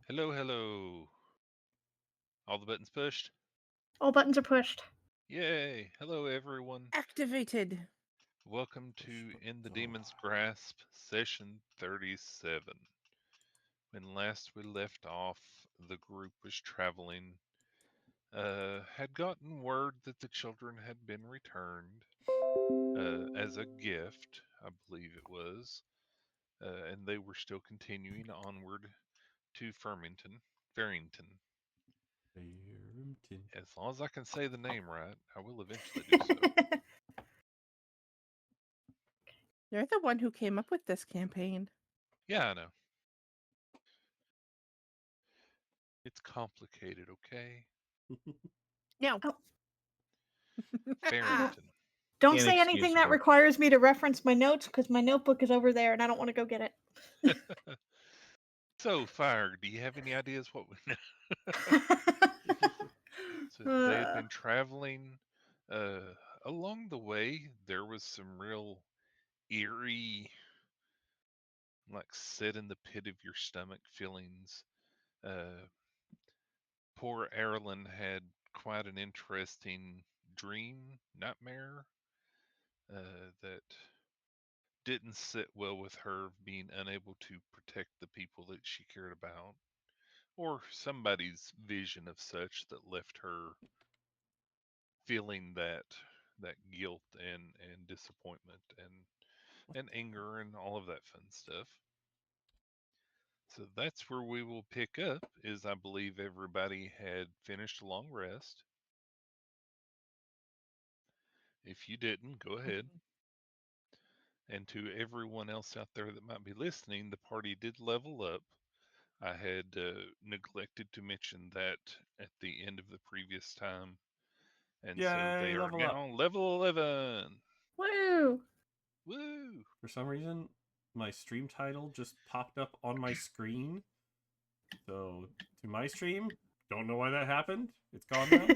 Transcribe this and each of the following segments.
Hello, hello. All the buttons pushed? All buttons are pushed. Yay! Hello, everyone. Activated. Welcome Push to the In the door. Demon's Grasp, session 37. When last we left off, the group was traveling, had gotten word that the children had been returned as a gift, I believe it was, and they were still continuing onward to Farrington. Farrington. As long as I can say the name right, I will eventually do so. You're the one who came up with this campaign. Yeah, I know. It's complicated, okay? No. Oh. Farrington. Don't say anything that Inexcusable. requires me to reference my notes because my notebook is over there and I don't want to go get it. So, Fire, do you have any ideas what we So they had been traveling. Uh, Along the way, there was some real eerie, like sit in the pit of your stomach feelings. Uh, Poor Aerilyn had quite an interesting nightmare, that didn't sit well with her, being unable to protect the people that she cared about, or somebody's vision of such that left her feeling that guilt and disappointment and anger and all of that fun stuff. So that's where we will pick up. Is I believe everybody had finished a long rest. If you didn't, go ahead. And to everyone else out there that might be listening, the party did level up. I had neglected to mention that at the end of the previous time. And so they Yay, are level up. now level 11. Woo! Woo! For some reason, my stream title just popped up on my screen. So, to my stream, don't know why that happened. It's gone now.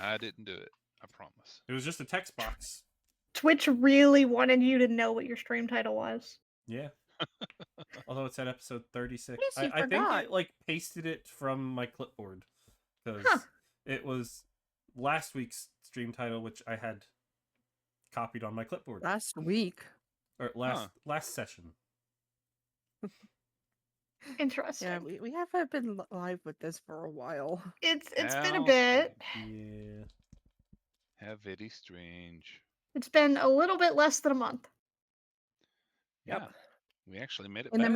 I didn't do it. I promise. It was just a text box. Twitch really wanted you to know what your stream title was. Yeah. Although it said episode 36. Yes, you I think forgot. it, like, pasted it from my clipboard. Because Huh. it was last week's stream title, which I had copied on my clipboard. Last week. Or last session. Interesting. Yeah, we haven't been live with this for a while. It's been a How bit. Yeah. How very strange. It's been a little bit less than a month. Yeah, Yep. we actually made it In back. the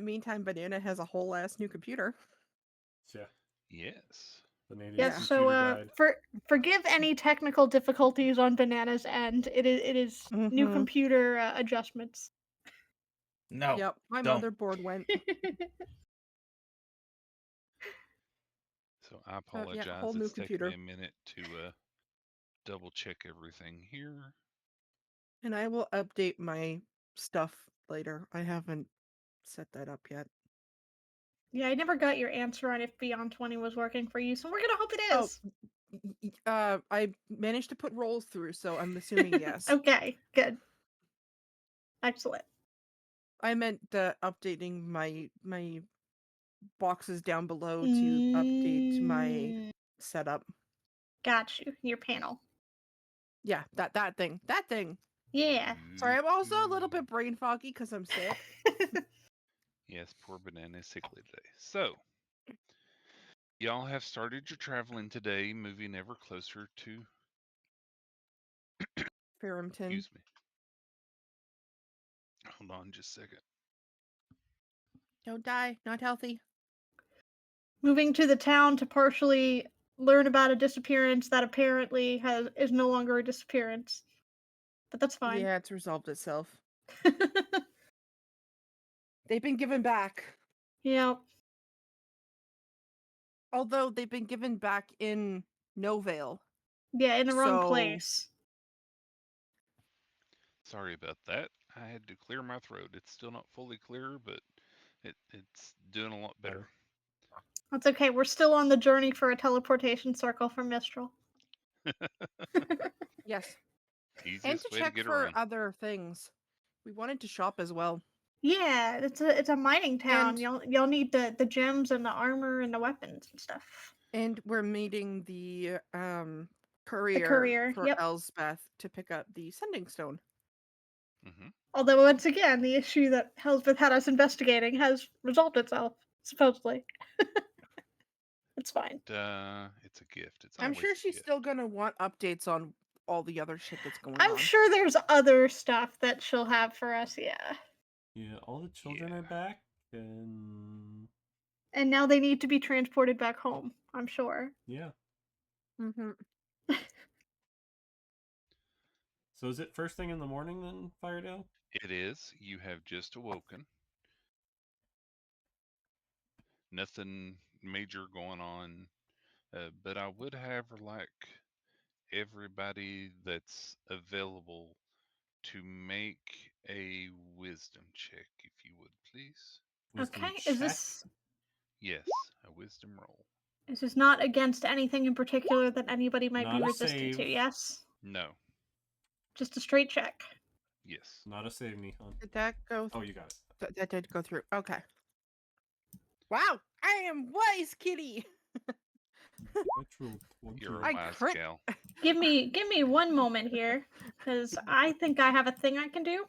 meantime, Banana has a whole ass new computer. Yeah. Yes. The native Yes. Yeah. So computer died. forgive any technical difficulties on Banana's end. It is new Mhm. computer adjustments. No. Yep. My don't. motherboard went. So I Yeah, apologize. whole new It's taken me computer. a minute to double check everything here. And I will update my stuff later. I haven't set that up yet. Yeah, I never got your answer on if Beyond 20 was working for you, so we're gonna hope it Oh, is. I managed to put rolls through, so I'm assuming yes. Okay, good. Excellent. I meant updating my boxes down below to update my setup. Got you. Your panel. Yeah, that thing. That thing. Yeah. Sorry, I'm also a little bit brain foggy because I'm sick. Yes, poor Banana is sickly today. So, y'all have started your traveling today, moving ever closer to. Farrington. Excuse me. Hold on just a second. Don't die. Not healthy. Moving to the town to partially learn about a disappearance that apparently is no longer a disappearance. But that's fine. Yeah, it's resolved itself. They've been given back. Yeah. Although they've been given back in Novale. Yeah, in the wrong So- place. Sorry about that. I had to clear my throat. It's still not fully clear, but it's doing a lot better. That's okay. We're still on the journey for a teleportation circle from Mistral. Yes. And Easiest to way to check get for around. other things. We wanted to shop as well. Yeah, it's a mining town. And Y'all need the gems and the armor and the weapons and stuff. we're meeting the The courier courier. for Yep. Elsbeth to pick up the sending stone. Hmm. Although once again, the issue that Elsbeth had us investigating has resolved itself, supposedly. It's fine. It's a gift. It's I'm always sure a she's gift. still gonna want updates on all the other shit that's going I'm on. sure there's other stuff that she'll have for us, yeah. Yeah, all the children Yeah. are back, and And now they need to be transported back home, I'm sure. yeah. Mm-hmm. So is it first thing in the morning then, Firedale? It is. You have just awoken. Nothing major going on. But I would have like everybody that's available to make a wisdom check, if you would, please. Wisdom Okay, check. Yes, a wisdom roll. is this not against anything in particular that anybody might Not be a resistant to, save. yes? No. Just a straight check. Yes. Not a save, Nihon. Did that go? Oh, you got it. That did go through. Okay. Wow, I am wise, kitty. Natural 20. You're a I wise crit. gal. Give me one moment here, because I think I have a thing I can do.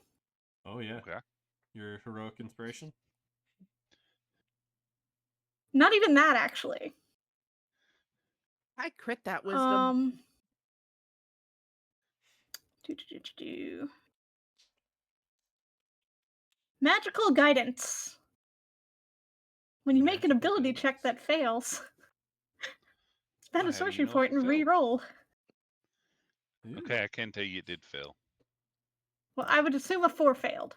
Oh yeah. Okay. Your heroic inspiration. Not even that, actually. I crit that wisdom. Do. Magical guidance. When you make an Magical ability check guidance. that fails, spend Well, a how do you sorcery know if point it and failed? re-roll. Ooh. Okay, I can tell you it did fail. Well, I would assume a 4 failed.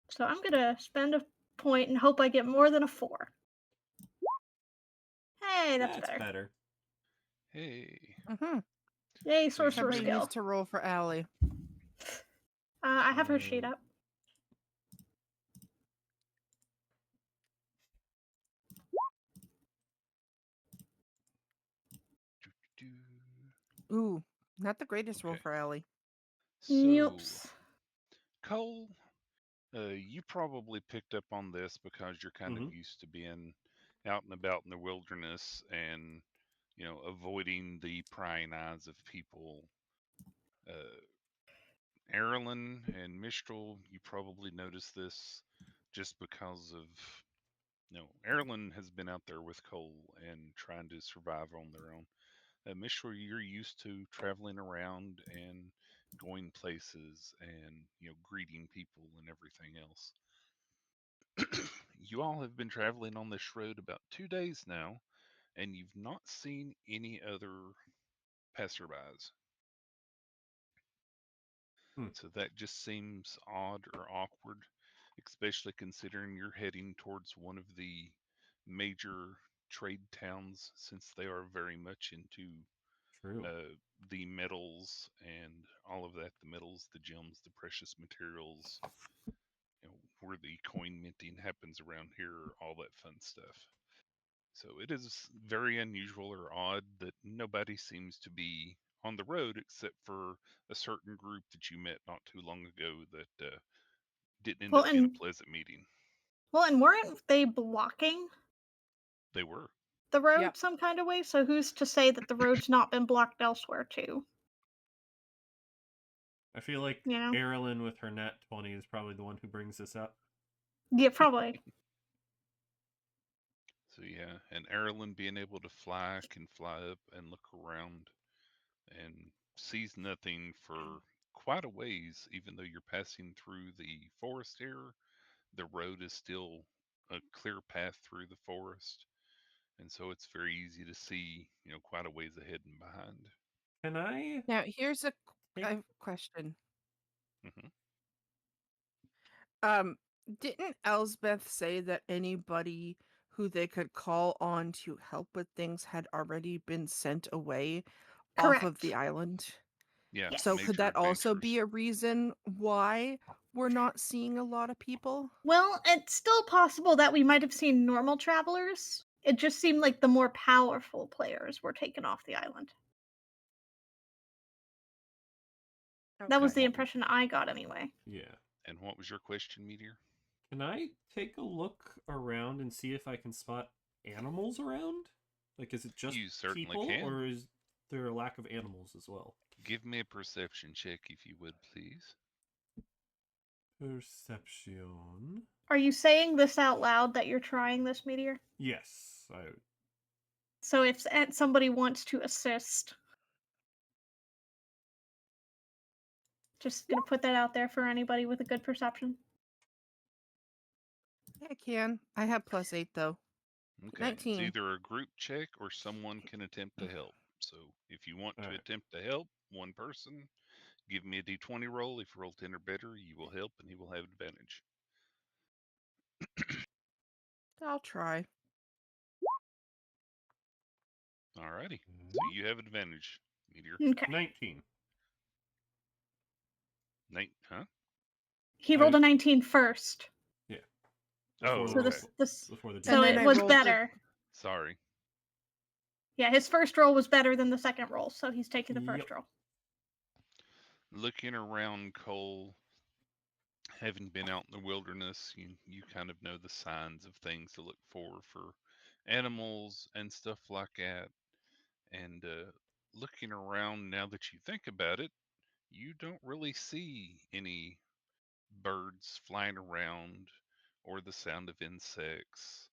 So I'm gonna spend a point and hope I get more than a 4. Hey, that's better. better. Hey. Mm-hmm. Yay, So you sorcerer Somebody skill. needs to roll for Allie. I have her sheet up. do-do-do. Ooh, not the greatest roll Okay. for Allie. So, Yoops. Cole, you probably picked up on this because you're kind of Mhm. used to being out and about in the wilderness and, avoiding the prying eyes of people. Uh, Aerilyn and Mistral, you probably noticed this just because of, Aerilyn has been out there with Cole and trying to survive on their own. Mistral, you're used to traveling around and going places and, greeting people and everything else. You all have been traveling on this road about 2 days now, and you've not seen any other passerbys. Hmm. So that just seems odd or awkward, especially considering you're heading towards one of the major trade towns, since they are very much into True. the metals and all of that, the metals, the gems, the precious materials, where the coin minting happens around here, all that fun stuff. So it is very unusual or odd that nobody seems to be on the road except for a certain group that you met not too long ago that didn't end Well, up being a and pleasant meeting. weren't they blocking They were. the road Yep. some kind of way? So who's to say that the road's not been blocked elsewhere too? I feel like You know? Aerilyn with her nat 20 is probably the one who brings this up. Yeah, probably. So yeah, and Aerilyn being able to fly can fly up and look around and sees nothing for quite a ways, even though you're passing through the forest here. The road is still a clear path through the forest, and so it's very easy to see, quite a ways ahead and behind. Can I Now, here's a take question. Hmm. Didn't Elsbeth say that anybody who they could call on to help with things had already been sent away off of the Correct. island? Yeah, Yes. So could major that also adventurers. be a reason why we're not seeing a lot of people? Well, it's still possible that we might have seen normal travelers. It just seemed like the more powerful players were taken off the island. That was the Okay. impression I got anyway. Yeah. And what was your question, Meteor? Can I take a look around and see if I can spot animals around? Like, is it just You certainly people, can. or is there a lack of animals as well? Give me a perception check if you would, please. Perception. Are you saying this out loud that you're trying this, Meteor? Yes, I. So if somebody wants to assist, just gonna put that out there for anybody with a good perception. Yeah, I can. I have +8 though. Okay. It's 19. either a group check or someone can attempt to help. So if you want All to right. attempt to help one person, give me a d20 roll. If you roll 10 or better, you will help and he will have advantage. I'll try. Alrighty. So you have advantage, Meteor. Okay. 19. Nate, huh? He rolled I- a 19 first. Yeah. Oh, So okay. this before the And so then it I was rolled the- better. Sorry. Yeah, his first roll was better than the second roll, so he's taking the first Yep. roll. Looking around Cole, having been out in the wilderness, you kind of know the signs of things to look for animals and stuff like that. And looking around, now that you think about it, you don't really see any birds flying around or the sound of insects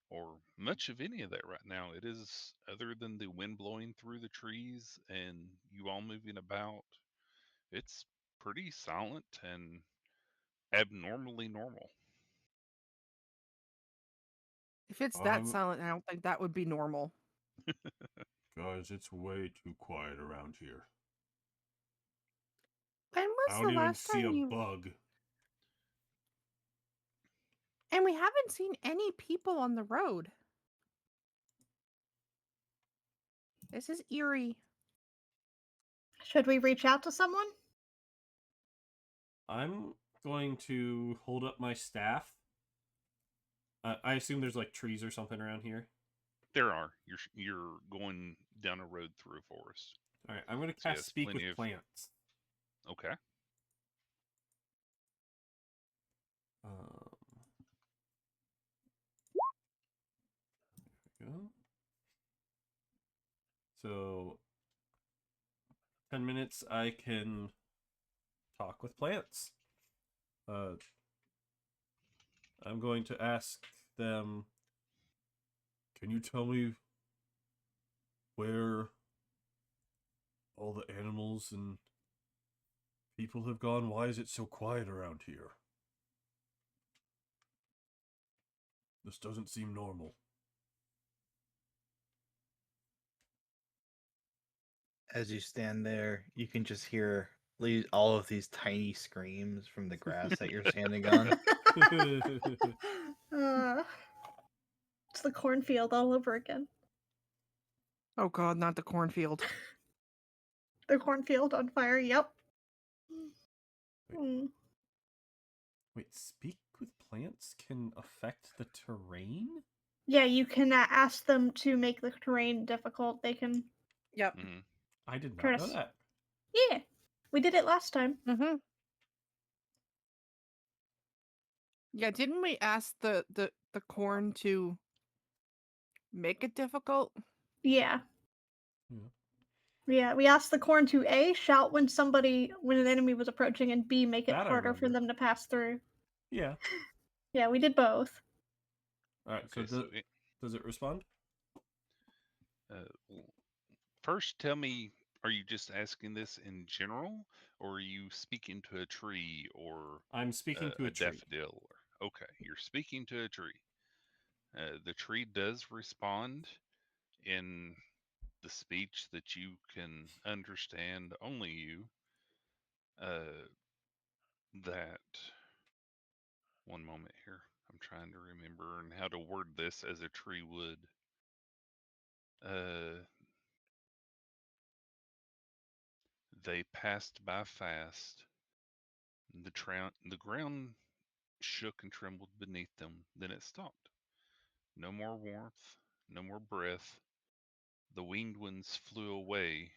or much of any of that right now. It is, other than the wind blowing through the trees and you all moving about, it's pretty silent and abnormally normal. If it's that silent, I don't think that would be normal. Guys, it's way too quiet around here. When I was don't the even last see time a you... bug. And we haven't seen any people on the road. This is eerie. Should we reach out to someone? I'm going to hold up my staff. I assume there's like trees or something around here. There are. You're going down a road through a forest. All right, I'm going to So cast yes, Speak with plenty of. Plants. Okay. Um, there we go. So, 10 minutes I can talk with plants. I'm going to ask them, can you tell me where all the animals and people have gone? Why is it so quiet around here? This doesn't seem normal. As you stand there, you can just hear all of these tiny screams from the grass that you're standing on. It's the cornfield all over again. Oh god, not the cornfield. The cornfield on fire, yep. Mm. Wait, Speak with Plants can affect the terrain? Yeah, you can ask them to make the terrain difficult. They can. Yep. Mm-hmm. I did not Curtis. know that. Yeah, we did it last time. Mm-hmm. Yeah, didn't we ask the corn to make it difficult? Yeah. Yeah. Yeah, we asked the corn to A, shout when an enemy was approaching, and B, make it That I harder for remember. them to pass through. Yeah. Yeah, we did both. All right. Okay, So does it respond? well, first, tell me, are you just asking this in general, or are you speaking to a tree or I'm speaking to a tree. daffodil? Okay, you're speaking to a tree. The tree does respond in the speech that you can understand, only you. That one moment here. I'm trying to remember and how to word this as a tree would. Uh, they passed by fast. The ground shook and trembled beneath them. Then it stopped. No more warmth, no more breath. The winged ones flew away,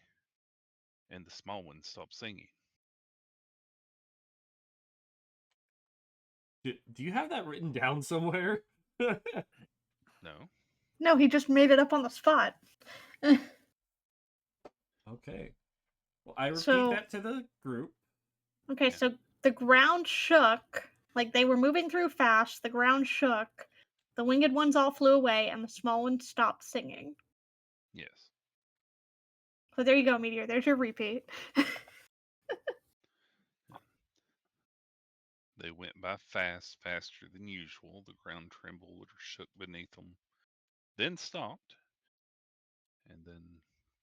and the small ones stopped singing. Do you have that written down somewhere? No. No, he just made it up on the spot. Okay. Well, I repeat So- that to the group. Okay, Yeah. so the ground shook. Like they were moving through fast. The ground shook. The winged ones all flew away, and the small ones stopped singing. Yes. So there you go, Meteor. There's your repeat. They went by fast, faster than usual. The ground trembled or shook beneath them, then stopped, and then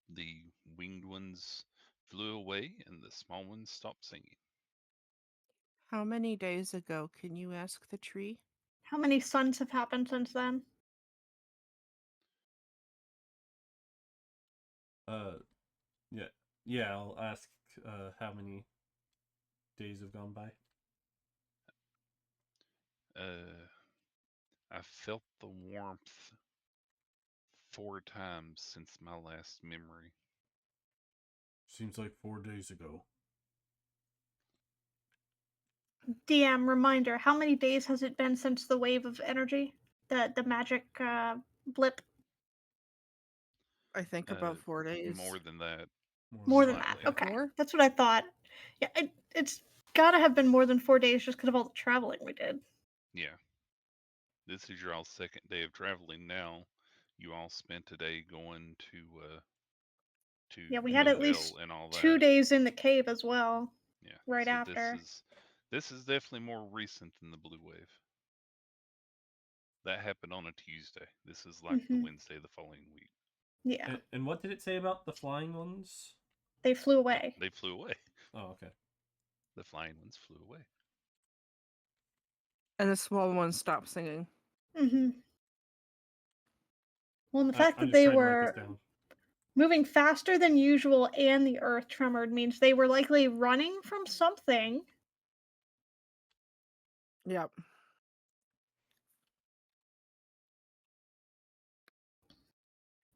the winged ones flew away, and the small ones stopped singing. How many days ago, can you ask the tree? How many suns have happened since then? Yeah, yeah. I'll ask. How many days have gone by? I felt the warmth 4 times since my last memory. Seems like 4 days ago. DM reminder: how many days has it been since the wave of energy, the magic blip? I think Uh, about 4 days. More than that. More than that. Slightly. Okay, More? that's what I thought. Yeah, it's gotta have been more than 4 days just because of all the traveling we did. Yeah. This is your all second day of traveling now. You all spent a day going to Yeah, we had at Nodell least and all 2 days in the cave as well. Yeah. right so after. This is definitely more recent than the blue wave. That happened on a Tuesday. This is like the Mhm. Wednesday the following week. Yeah, And what did it say about the flying ones? they flew away. They flew away. Oh, okay. The flying ones flew away. And the small one stopped singing. Mm-hmm. Well, and the I'm fact that just they trying to write were this down. moving faster than usual and the earth tremored means they were likely running from something. Yep.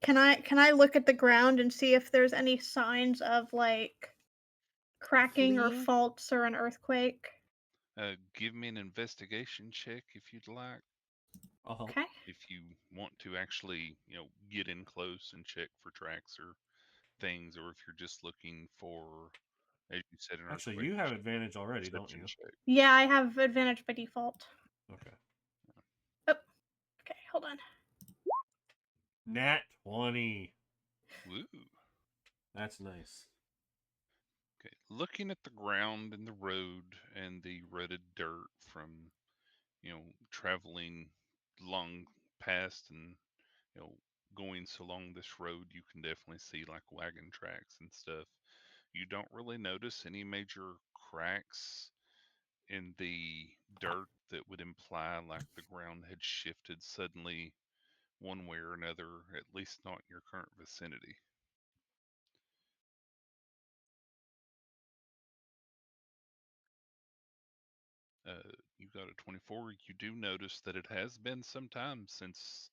Can I look at the ground and see if there's any signs of like cracking or Fleeing? faults or an earthquake? Give me an investigation check if you'd like. I'll help. Okay. If you want to actually, get in close and check for tracks or things, or if you're just looking for, as you said, an Actually, earthquake. you have advantage already, don't Perception you? check. Yeah, I have advantage by default. Okay. Okay, hold on. Nat 20. Woo. That's nice. Okay. Looking at the ground and the road and the rutted dirt from, traveling long past and, you know, going so long this road, you can definitely see like wagon tracks and stuff. You don't really notice any major cracks in the dirt that would imply like the ground had shifted suddenly one way or another, at least not in your current vicinity. You got a 24. You do notice that it has been some time since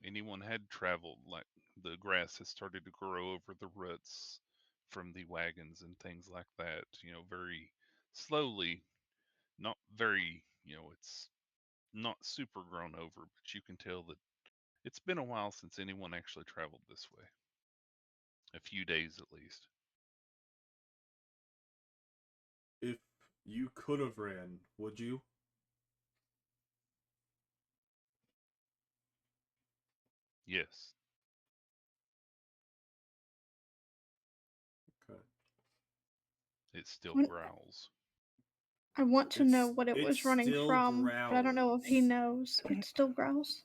anyone had traveled. Like the grass has started to grow over the roots from the wagons and things like that. Very slowly, not very. It's not super grown over, but you can tell that it's been a while since anyone actually traveled this way. A few days at least. If you could have ran, would you? Yes. Okay. It still When- growls. I want to know what it It was running still from, but I don't know if he growls. knows. It still growls.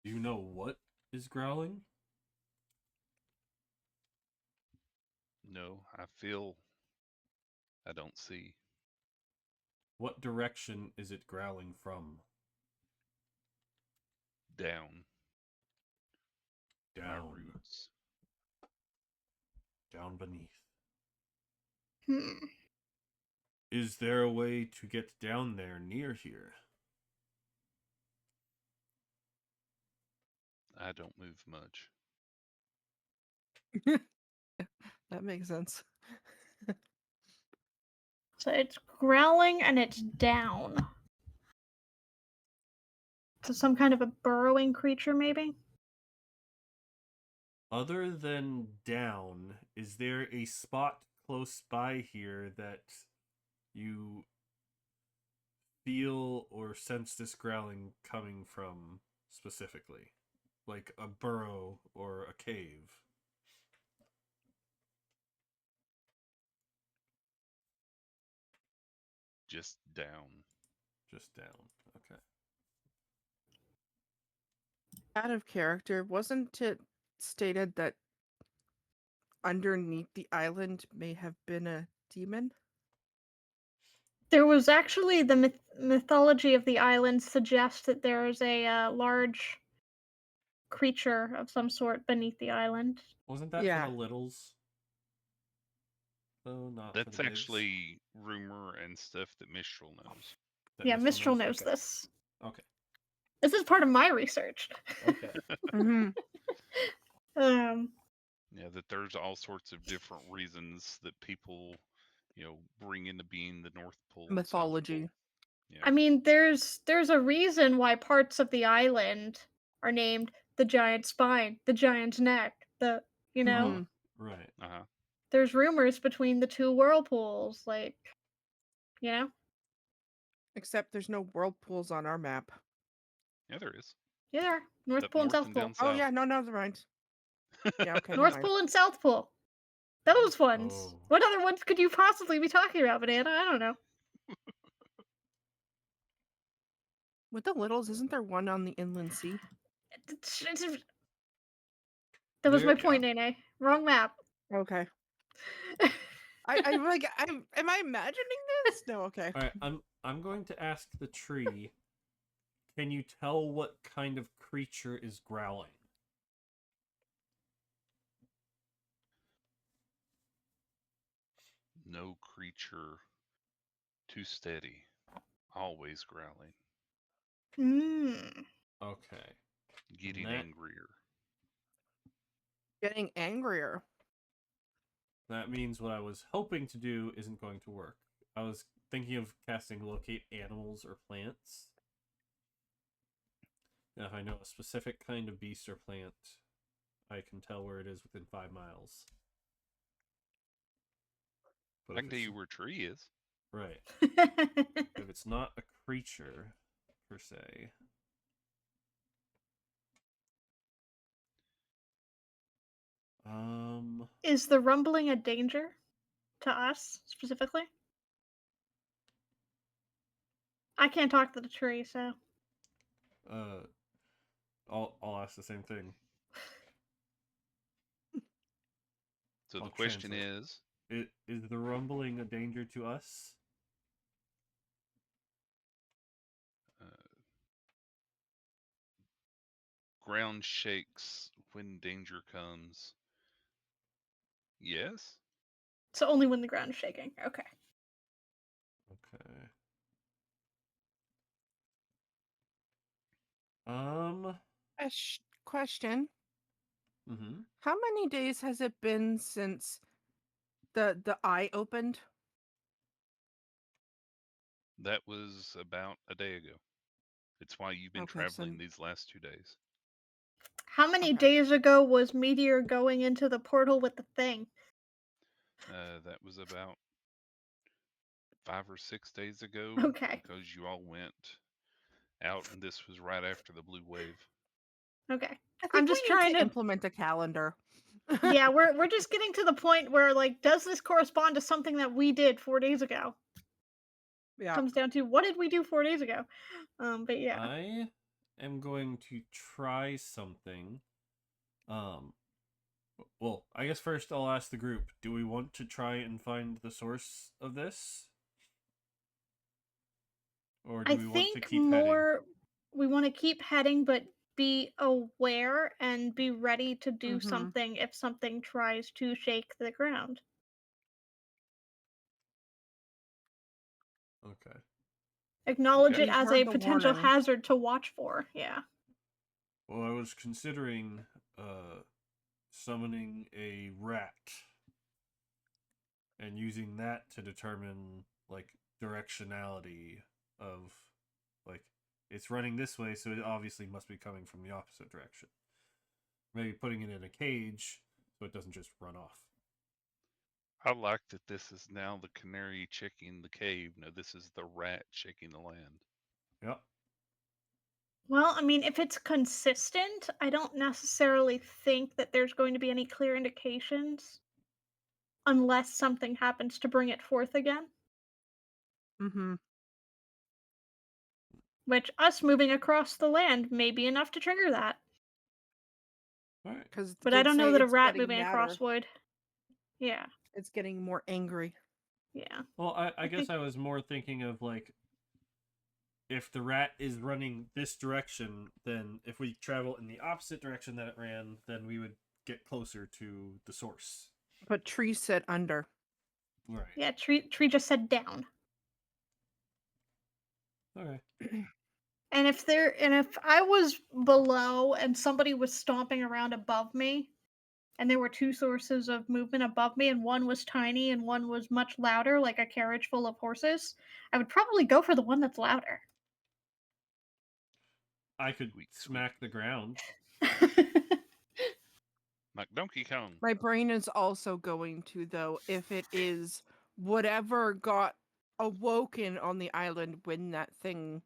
Do you know what is growling? No, I feel I don't see. What direction is it growling from? Down my Down. roots. Down beneath. Hmm. Is there a way to get down there near here? I don't move much. That makes sense. So it's growling and it's down. So some kind of a burrowing creature, maybe? Other than down, is there a spot close by here that you feel or sense this growling coming from specifically? Like a burrow or a cave? Just down. Just down. Okay. Out of character, wasn't it stated that underneath the island may have been a demon? There was actually the mythology of the island suggests that there is a large creature of some sort beneath the island. Wasn't that Yeah. for the littles? Oh, not That's for the bigs? actually rumor and stuff that Mistral knows. That Yeah, Mistral knows Okay. this. Okay. This is part of my research. Okay. Mm-hmm. Yeah, that there's all sorts of different reasons that people, bring into being the North Pole and South Mythology. Pole. Yeah. I mean, there's a reason why parts of the island are named the giant spine, the giant's neck, Mhm. Right. Uh-huh. there's rumors between the two whirlpools, like, you know? Except there's no whirlpools on our map. Yeah, there is. Yeah, there are. North Up Pole and north South and Pole. down Oh south. yeah, no, never mind. Yeah, okay, never North mind. Pole and South Pole. Those ones. Oh. What other ones could you possibly be talking about, Banana? I don't know. With the littles, isn't there one on the inland sea? That was my There- point, Nene. Wrong map. Okay. I'm like, am I imagining this? No, okay. All right. I'm going to ask the tree. Can you tell what kind of creature is growling? No creature too steady. Always growling. Mm. Okay. Getting that- angrier. Getting angrier. That means what I was hoping to do isn't going to work. I was thinking of casting locate animals or plants. Now, if I know a specific kind of beast or plant, I can tell where it is within 5 miles. But I can tell you where a tree is. Right. If it's not a creature, per se. Is the rumbling a danger to us specifically? I can't talk to the tree, so. I'll ask the same thing. So I'll the question translate. is, Is the rumbling a danger to us? ground shakes when danger comes. Yes? So only when the ground is shaking. Okay. Okay. Question. Mm-hmm. How many days has it been since the eye opened? That was about a day ago. It's why you've been Okay, traveling so- these last 2 days. How many Okay. days ago was Meteor going into the portal with the thing? That was about 5 or 6 days ago. Okay. Because you all went out, and this was right after the blue wave. Okay. I think I'm just we trying need to to implement a calendar. Yeah, we're just getting to the point where, like, does this correspond to something that we did 4 days ago? Yeah. Comes down to what did we do 4 days ago? But yeah. I am going to try something. Well, I guess first I'll ask the group, do we want to try and find the source of this? Or do I we want to think keep heading? we want to keep heading, but be aware and be ready to do Mhm. something if something tries to shake the ground. Okay. Acknowledge Okay. it We've as heard a the potential warning. hazard to watch for. Yeah. Well, I was considering summoning a rat and using that to determine like directionality of like it's running this way, so it obviously must be coming from the opposite direction. Maybe putting it in a cage so it doesn't just run off. I like that this is now the canary checking the cave. No, this is the rat checking the land. Yep. Well, I mean, if it's consistent, I don't necessarily think that there's going to be any clear indications unless something happens to bring it forth again. Mm-hmm. Which us moving across the land may be enough to trigger that. All right. Because But I don't know that a rat moving across would. Yeah. It's getting more angry. Yeah. Well, I guess I was more thinking of like, if the rat is running this direction, then if we travel in the opposite direction that it ran, then we would get closer to the source. But Tree said under. Right. Yeah, tree just said down. Okay. And if I was below and somebody was stomping around above me, and there were two sources of movement above me, and one was tiny and one was much louder, like a carriage full of horses, I would probably go for the one that's louder. I could Sweet, smack the ground. Like Donkey Kong. My brain is also going to, though, if it is whatever got awoken on the island when that thing,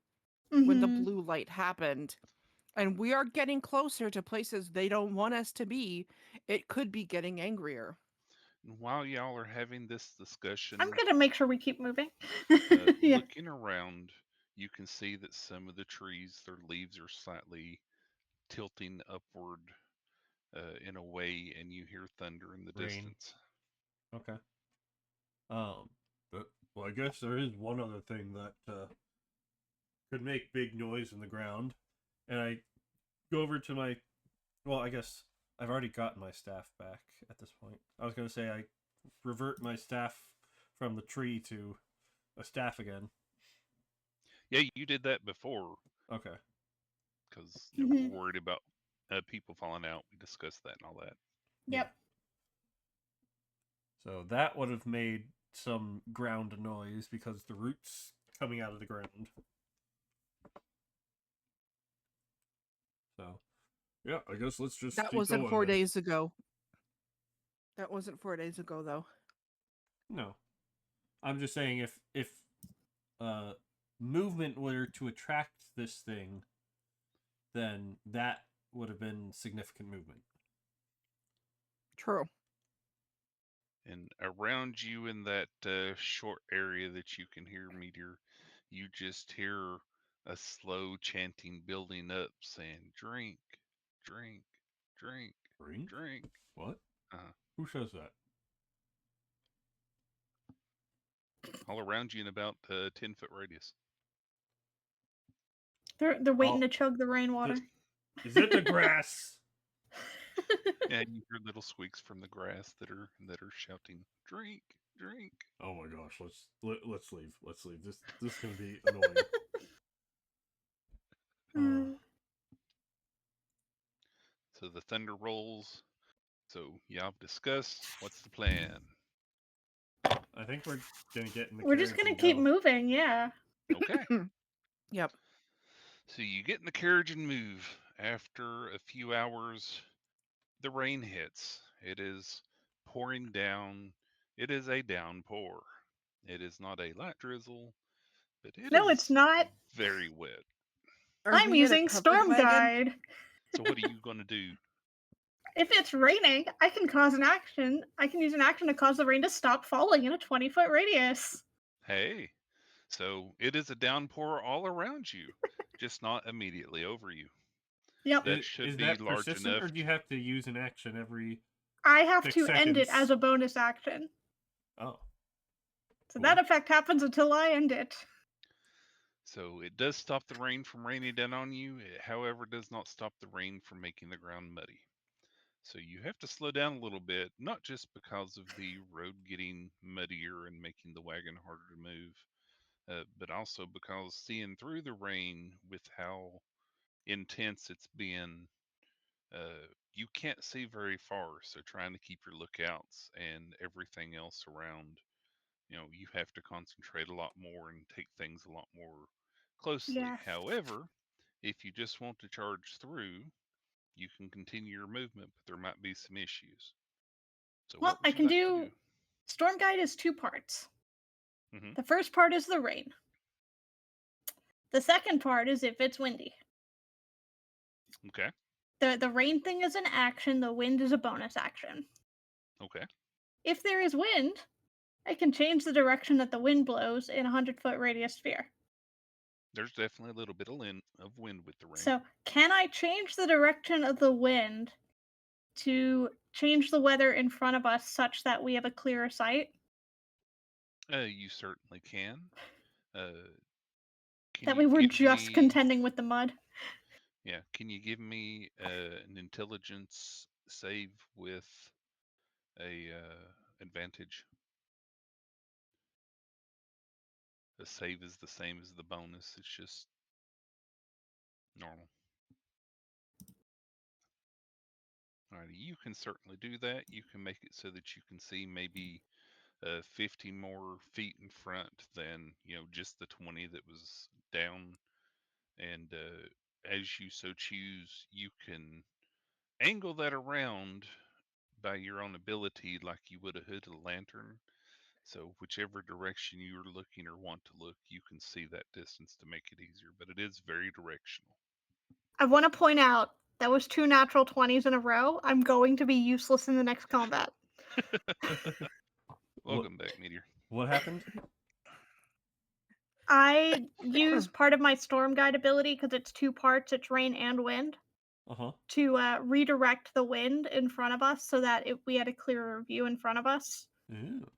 when the Mhm. blue light happened, and we are getting closer to places they don't want us to be, it could be getting angrier. And while y'all are having this discussion, I'm gonna make sure we keep moving. Yeah. looking around, you can see that some of the trees, their leaves are slightly tilting upward in a way, and you hear thunder in the Rain. distance. Okay. But well, I guess there is one other thing that could make big noise in the ground, and I go over to my. Well, I guess I've already gotten my staff back at this point. I was gonna say I revert my staff from the tree to a staff again. Yeah, you did that before Okay. because Mhm. we're worried about people falling out. We discussed that and all that. Yep. So that would have made some ground noise because the roots coming out of the ground. So, yeah, I guess let's just. That keep wasn't going 4 then. days ago. That wasn't 4 days ago, though. No, I'm just saying if movement were to attract this thing, then that would have been significant movement. True. And around you in that short area that you can hear Meteor, you just hear a slow chanting building up saying, drink, drink, drink, Drink? drink. What? Uh, Who says that? all around you in about a 10-foot radius. They're waiting Oh, to chug the rainwater. Is it the grass? Yeah, you hear little squeaks from the grass that are shouting, drink, drink. Oh my gosh, let's leave. Let's leave. This is gonna be annoying. So the thunder rolls. So y'all discuss what's the plan. I think we're gonna get in the We're just carriage gonna and keep go. moving, yeah. Okay. Yep. So you get in the carriage and move. After a few hours, the rain hits. It is pouring down. It is a downpour. It is not a light drizzle, but it No, it's is not. very wet. Are I'm we in a using covered Storm wagon? Guide. So what are you going to do? If it's raining, I can cause an action. I can use an action to cause the rain to stop falling in a 20-foot radius. Hey, so it is a downpour all around you, just not immediately over you. Yep. That should Is be that large persistent, enough. or do you have to use an action every? I have 6 to end it seconds. as a bonus action. Oh. So Cool. that effect happens until I end it. So it does stop the rain from raining down on you. It, however, does not stop the rain from making the ground muddy. So you have to slow down a little bit, not just because of the road getting muddier and making the wagon harder to move, but also because seeing through the rain with how intense it's been, you can't see very far. So trying to keep your lookouts and everything else around, you have to concentrate a lot more and take things a lot more closely. Yes. However, if you just want to charge through, you can continue your movement, but there might be some issues. So, Well, what I would you can like to do. do? Storm Guide is 2 parts. Hmm. The first part is the rain. The second part is if it's windy. Okay. The rain thing is an action, the wind is a bonus action. Okay. If there is wind, I can change the direction that the wind blows in a 100-foot radius sphere. There's definitely a little bit of wind with the rain. So, can I change the direction of the wind to change the weather in front of us such that we have a clearer sight? You certainly can. Uh, can That you we were give just me? contending with the mud. Yeah. Can you give me an intelligence save with a advantage? The save is the same as the bonus. It's just normal. Alrighty, you can certainly do that. You can make it so that you can see maybe 50 more feet in front than just the 20 that was down. And as you so choose, you can angle that around by your own ability, like you would a hooded lantern. So whichever direction you're looking or want to look, you can see that distance to make it easier. But it is very directional. I want to point out that was 2 natural 20s in a row. I'm going to be useless in the next combat. What Welcome back, Meteor. what happened? I use part of my Storm Guide ability because it's 2 parts, it's rain and wind, Uh-huh. to redirect the wind in front of us so that we had a clearer view in front of us. Ooh.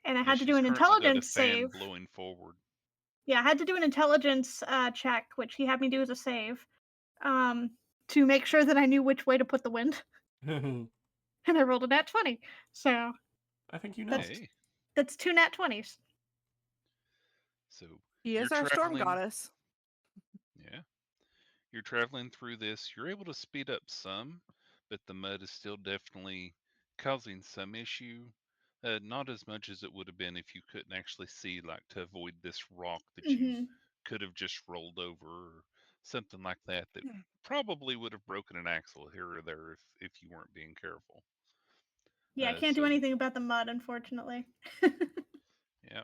And I Yeah, had to do she's an currently got a intelligence fan save. blowing forward. Yeah, I had to do an intelligence check, which he had me do as a save, to make sure that I knew which way to put the wind. And I rolled a nat 20. So I think you know. that's Hey, that's 2 nat 20s. so He you're is our storm traveling. goddess. Yeah, you're traveling through this. You're able to speed up some, but the mud is still definitely causing some issue. Not as much as it would have been if you couldn't actually see, like to avoid this rock that you Hmm. could have just rolled over or something like that. That probably would have broken an axle here or there if you weren't being careful. Yeah, I can't do So anything about the mud, unfortunately. yeah,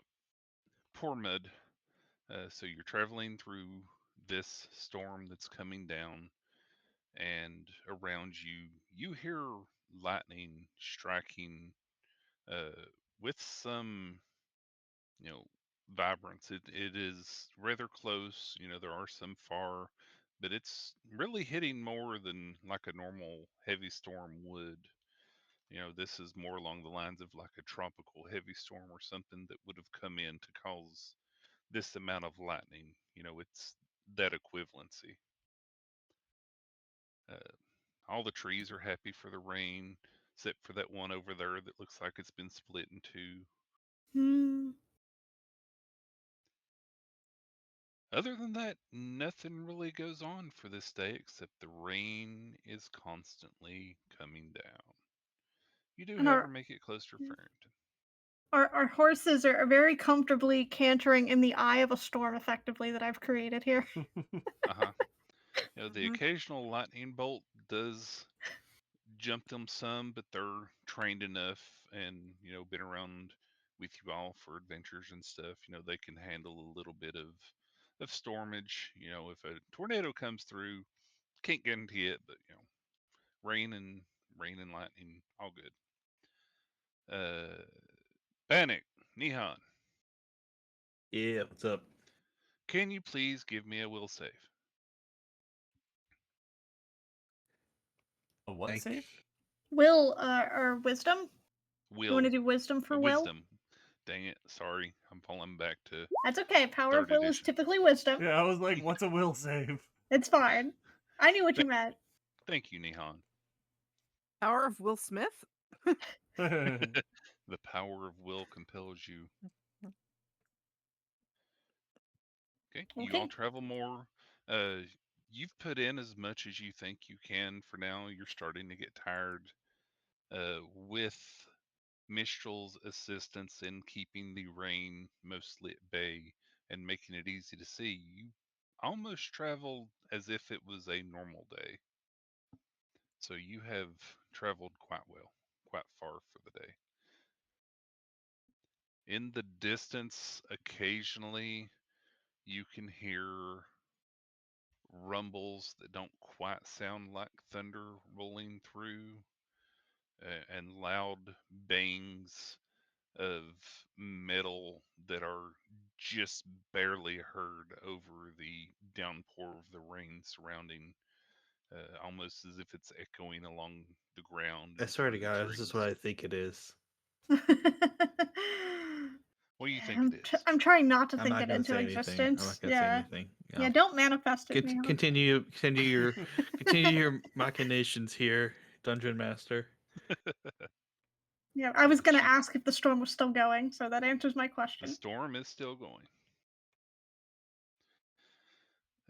poor mud. So you're traveling through this storm that's coming down, and around you, you hear lightning striking uh, with some, you know, vibrance. It is rather close. There are some far, but it's really hitting more than like a normal heavy storm would. This is more along the lines of like a tropical heavy storm or something that would have come in to cause this amount of lightning. It's that equivalency. Uh, all the trees are happy for the rain, except for that one over there that looks like it's been split in two. Hmm. Other than that, nothing really goes on for this day except the rain is constantly coming down. You do, And however, make it close to Farrington. our horses are very comfortably cantering in the eye of a storm, effectively, that I've created here. Uh huh. The Mhm. occasional lightning bolt does jump them some, but they're trained enough and been around with you all for adventures and stuff. They can handle a little bit of stormage. If a tornado comes through, can't guarantee it, but rain and lightning, all good. Panic, Nihan, Yeah, what's up? can you please give me a will save? A what Like, save? Will, or wisdom? You want Will, to do wisdom for Will? wisdom. Dang it, sorry, I'm falling back to That's okay. Power of third Will is edition. typically wisdom. Yeah, I was like, what's a will save? It's fine. I knew what you Th- meant. Thank you, Nihan. Power of Will Smith. The power of will compels you. Okay, you all Okay. travel more. Uh, you've put in as much as you think you can for now. You're starting to get tired. With Mistral's assistance in keeping the rain mostly at bay and making it easy to see, you almost traveled as if it was a normal day. So you have traveled quite well, quite far for the day. In the distance, occasionally you can hear rumbles that don't quite sound like thunder rolling through, and loud bangs of metal that are just barely heard over the downpour of the rain surrounding, almost as if it's echoing along the ground I and swear to through the God, this is what trees. I think it is. What do you think it is? I'm trying not to I'm think not it gonna into say anything. I'm not existence. gonna say Yeah. anything. Yeah, don't manifest it, man. Continue your continue your machinations here, Dungeon Master. Yeah, I was gonna She, ask if the storm was still going, so that answers my the question. storm is still going.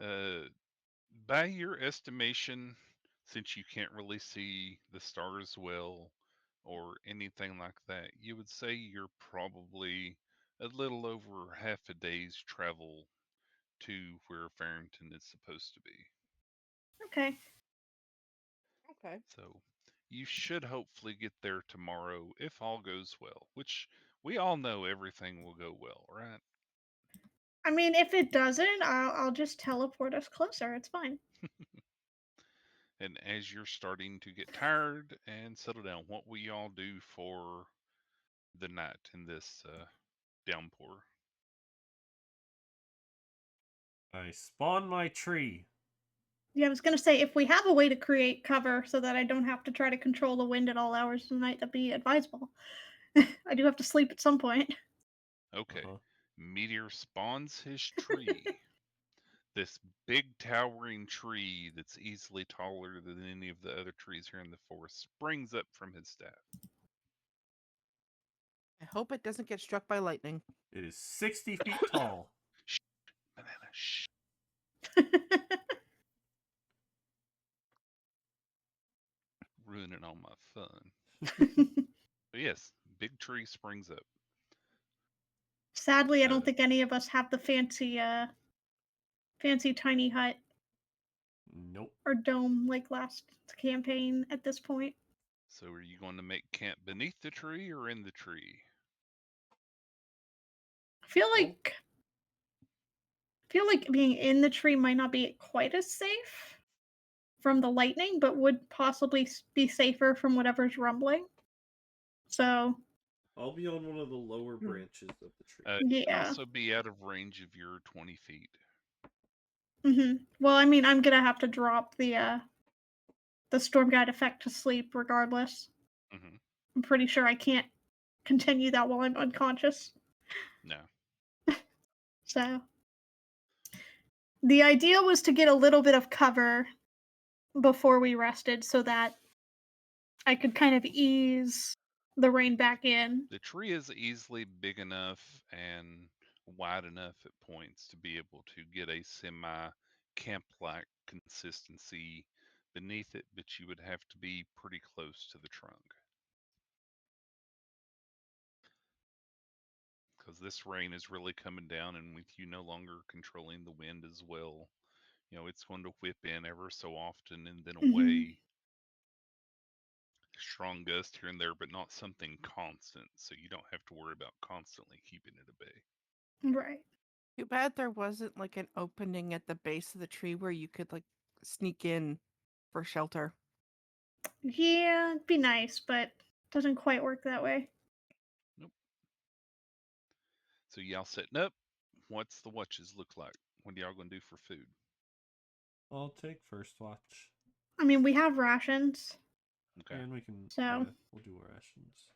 Uh, by your estimation, since you can't really see the stars well or anything like that, you would say you're probably a little over half a day's travel to where Farrington is supposed to be. Okay. Okay. So you should hopefully get there tomorrow if all goes well, which we all know everything will go well, right? I mean, if it doesn't, I'll just teleport us closer. It's fine. And as you're starting to get tired and settle down, what will y'all do for the night in this downpour? I spawn my tree. Yeah, I was gonna say if we have a way to create cover so that I don't have to try to control the wind at all hours of the night, that'd be advisable. I do have to sleep at some point. Okay. Uh-huh. Meteor spawns his tree. This big towering tree that's easily taller than any of the other trees here in the forest springs up from his staff. I hope it doesn't get struck by lightning. It is 60 feet tall. Shh, banana, shh. Ruining all my fun. But yes, big tree springs up. Sadly, I don't Uh, think any of us have the fancy tiny hut Nope. or dome like last campaign at this point. so are you going to make camp beneath the tree or in the tree? I feel Oh. like being in the tree might not be quite as safe from the lightning, but would possibly be safer from whatever's rumbling. So, I'll be on one of the lower Hmm. branches of the tree. You can yeah. also be out of range of your 20 feet. Well, I mean, I'm gonna have to drop the storm guide effect to sleep regardless. Hmm. I'm pretty sure I can't continue that while I'm unconscious. No. So, the idea was to get a little bit of cover before we rested so that I could kind of ease the rain back in. The tree is easily big enough and wide enough at points to be able to get a semi camp like consistency beneath it, but you would have to be pretty close to the trunk. Because this rain is really coming down, and with you no longer controlling the wind as well, it's going to whip in ever so often and then Mhm. away. Strong gust here and there, but not something constant, so you don't have to worry about constantly keeping it at bay. Right. Too bad there wasn't like an opening at the base of the tree where you could like sneak in for shelter. Yeah, it'd be nice, but doesn't quite work that way. Nope. So y'all setting up. What's the watches look like? What are y'all gonna do for food? I'll take first watch. I mean, we have rations, Okay. And we can, so we'll do rations.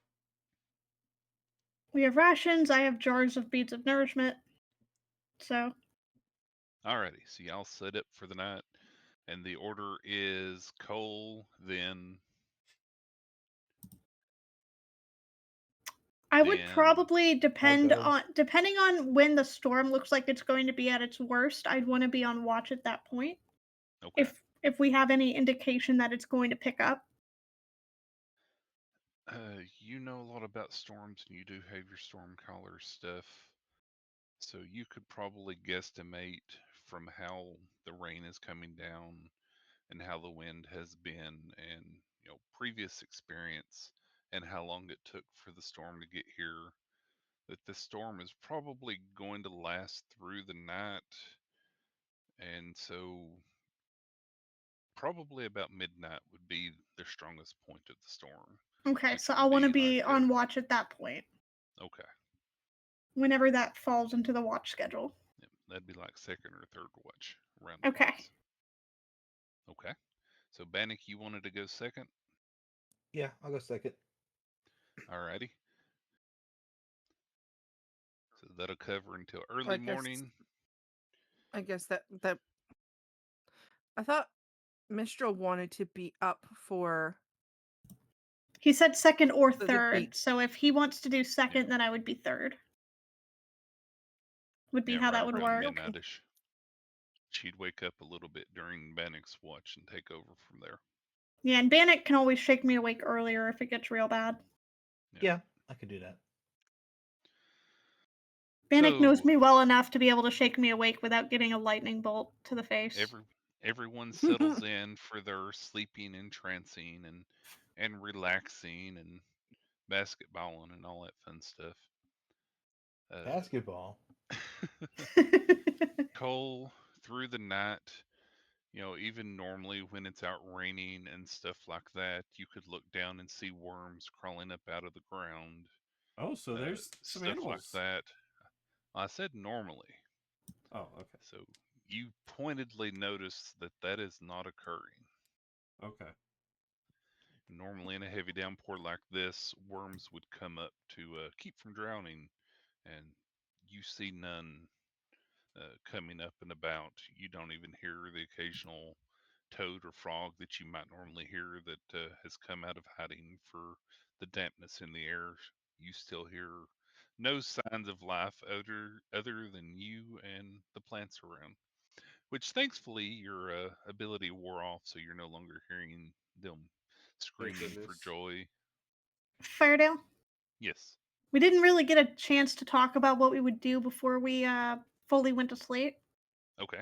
we have rations. I have jars of beads of nourishment. So, Alrighty. So y'all set up for the night, and the order is coal, then I would then probably I'll go. depending on when the storm looks like it's going to be at its worst, I'd want to be on watch at that point. okay. If we have any indication that it's going to pick up. You know a lot about storms, and you do have your storm caller stuff. So you could probably guesstimate from how the rain is coming down and how the wind has been, and previous experience, and how long it took for the storm to get here, that this storm is probably going to last through the night. And so probably about midnight would be the strongest point of the storm, Okay, which so I would want to be be like on watch at that point, okay, whenever that falls into the watch schedule. yeah, that'd be like second or third watch around Okay. wise. Okay, so Bannock, you wanted to go second. Yeah, I'll go second. Alrighty, so that'll cover until I early guess morning. I guess that I thought Mistral wanted to be up for He said second or the third, debate. so if he wants to do second, Yeah. then I would be third. Would be Yeah, how right that would around work. Okay. midnightish. She'd wake up a little bit during Bannock's watch and take over from there. Yeah, and Bannock can always shake me awake earlier if it gets real bad. Yeah, I could do that. Bannock knows So me well enough to be able to shake me awake without getting a lightning bolt to the face. everyone settles in for their sleeping and trancing and relaxing and basketballing and all that fun stuff. Basketball. Cole, through the night, even normally when it's out raining and stuff like that, you could look down and see worms crawling up out of the ground, Oh, so there's some stuff like animals. that. I said normally. Oh, okay. So you pointedly notice that that is not occurring. Okay. Normally, in a heavy downpour like this, worms would come up to keep from drowning, and you see none coming up and about. You don't even hear the occasional toad or frog that you might normally hear that has come out of hiding for the dampness in the air. You still hear no signs of life other than you and the plants around. Which thankfully your ability wore off, so you're no longer hearing them Thank screaming for goodness. joy. Firedale, Yes. we didn't really get a chance to talk about what we would do before we fully went to sleep. Okay.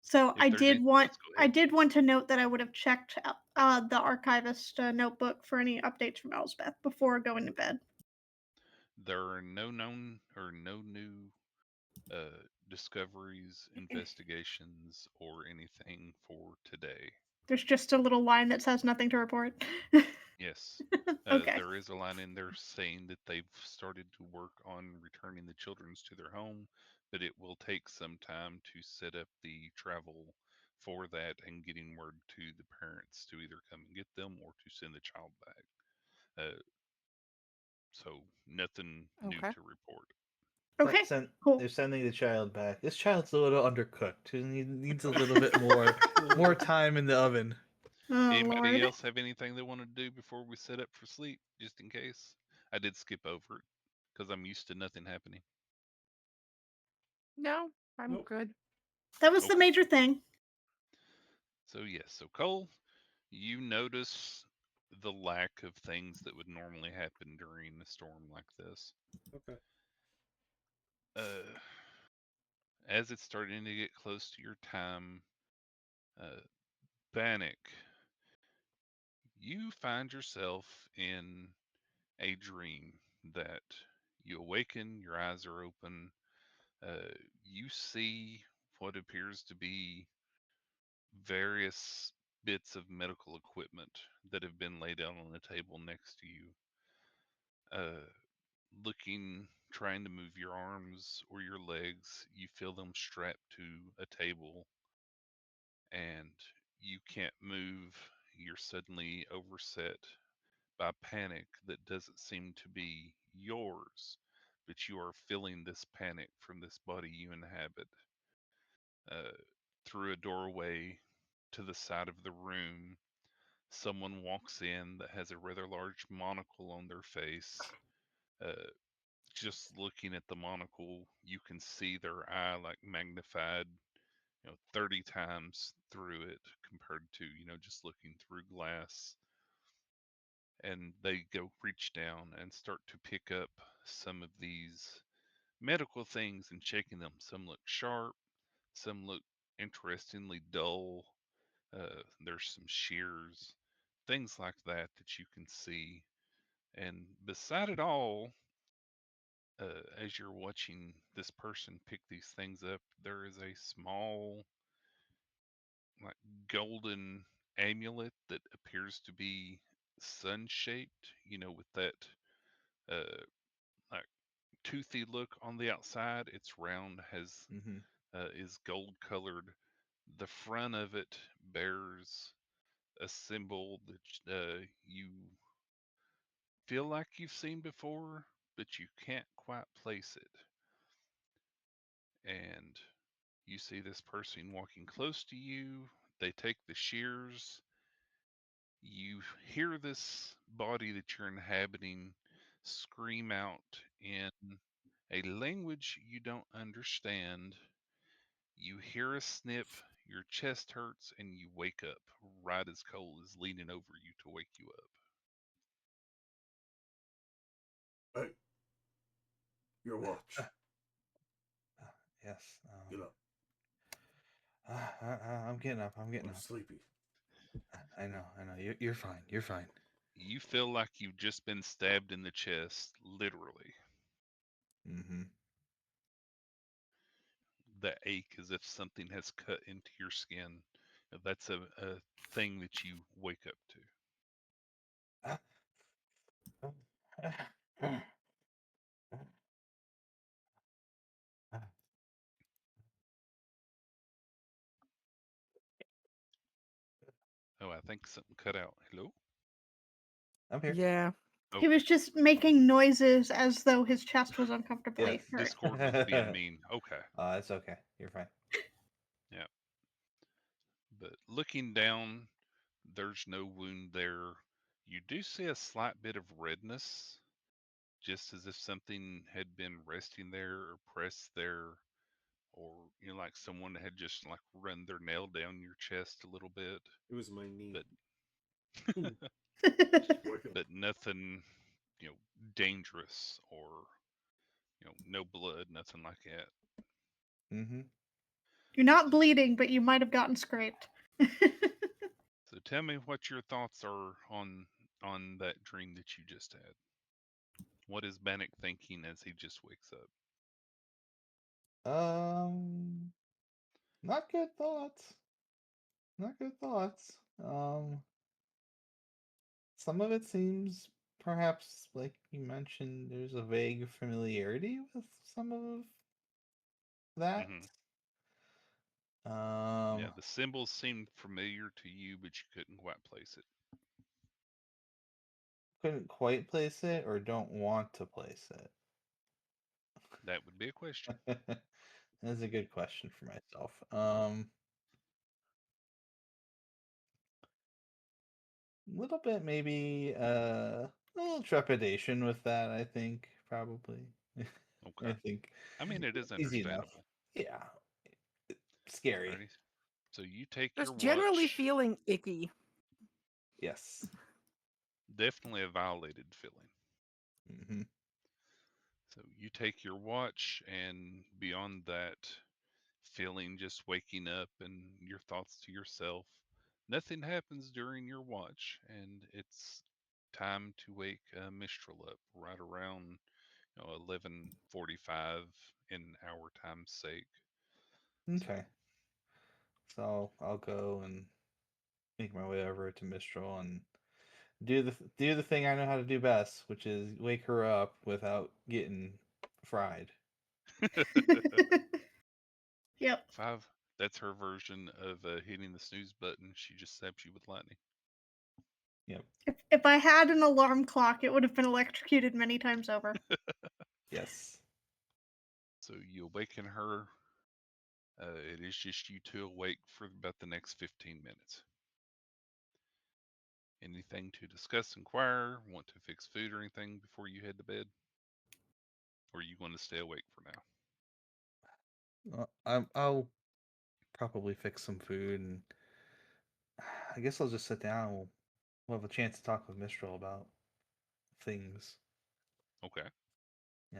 So If there's anything else, go I ahead. did want to note that I would have checked the archivist notebook for any updates from Elsbeth before going to bed. There are no known or no new discoveries, investigations, or anything for today. There's just a little line that says nothing to report. Yes. Okay. There is a line in there saying that they've started to work on returning the children's to their home, but it will take some time to set up the travel for that and getting word to the parents to either come and get them or to send the child back. Uh, so nothing new Okay. to report. Okay. Send, Cool. they're sending the child back. This child's a little undercooked. He needs a little bit more time in the oven. Oh Anybody Lord. else have anything they want to do before we set up for sleep, just in case? I did skip over it because I'm used to nothing happening. No, I'm Nope. good. That was Cool. the major thing. So yes, so Cole, you notice the lack of things that would normally happen during a storm like this. Okay. Uh, as it's starting to get close to your time, uh, Bannock, you find yourself in a dream that you awaken, your eyes are open, you see what appears to be various bits of medical equipment that have been laid out on the table next to you. Uh, Looking, trying to move your arms or your legs, you feel them strapped to a table and you can't move. You're suddenly overset by panic that doesn't seem to be yours, but you are feeling this panic from this body you inhabit. Uh, Through a doorway to the side of the room, someone walks in that has a rather large monocle on their face. Uh, just looking at the monocle, you can see their eye like magnified, 30 times through it compared to, just looking through glass. And they go reach down and start to pick up some of these medical things and shaking them. Some look sharp, some look interestingly dull. There's some shears, things like that you can see. And beside it all, as you're watching this person pick these things up, there is a small, like, golden amulet that appears to be sun shaped, with that uh, like toothy look on the outside. It's round, has Mm-hmm. is gold colored. The front of it bears a symbol that you feel like you've seen before, but you can't quite place it. And you see this person walking close to you. They take the shears. You hear this body that you're inhabiting scream out in a language you don't understand. You hear a snip, your chest hurts, and you wake up right as Cole is leaning over you to wake you up. Hey, your watch. Yes. Get up. I'm getting up. I'm getting I'm up. sleepy. I know. I know. You're fine. You're fine. You feel like you've just been stabbed in the chest, literally. Mm-hmm. The ache as if something has cut into your skin. That's a thing that you wake up to. Oh, I think something cut out. Hello? I'm here. Yeah. He Okay. was just making noises as though his chest was Yes. uncomfortably hurt. Discord was being mean. Okay. It's okay. You're fine. Yeah. But looking down, there's no wound there. You do see a slight bit of redness, just as if something had been resting there or pressed there, or like someone had just like run their nail down your chest a little bit. It was my knee. But Wake up. but nothing, you know, dangerous, or no blood, nothing like that. Mm-hmm. You're not bleeding, but you might have gotten scraped. So tell me what your thoughts are on that dream that you just had. What is Bannock thinking as he just wakes up? Um, not good thoughts. Not good thoughts. Some of it seems perhaps like you mentioned. There's a vague familiarity with some of that. Hmm. Yeah, Um, the symbols seemed familiar to you, but you couldn't quite place it. couldn't quite place it or don't want to place it. That would be a question. That's a good question for myself. Little bit maybe a little trepidation with that, I think, probably. Okay. I think I mean, it is easy enough. understandable. Yeah. Scary. Alrighty. So you take your Just generally watch. feeling icky. Yes. Definitely a violated feeling. Hmm. So you take your watch, and beyond that feeling, just waking up and your thoughts to yourself, nothing happens during your watch, and it's time to wake Mistral up right around 11:45 in our time's sake. So Okay. So I'll go and make my way over to Mistral and do the thing I know how to do best, which is wake her up without getting fried. Yep. five. That's her version of hitting the snooze button. She just zaps you with lightning. Yep. If I had an alarm clock, it would have been electrocuted many times over. Yes. So you awaken her. It is just you two awake for about the next 15 minutes. Anything to discuss, inquire, want to fix food or anything before you head to bed? Or are you going to stay awake for now? I'll probably fix some food and I guess I'll just sit down. We'll have a chance to talk with Mistral about things. Okay.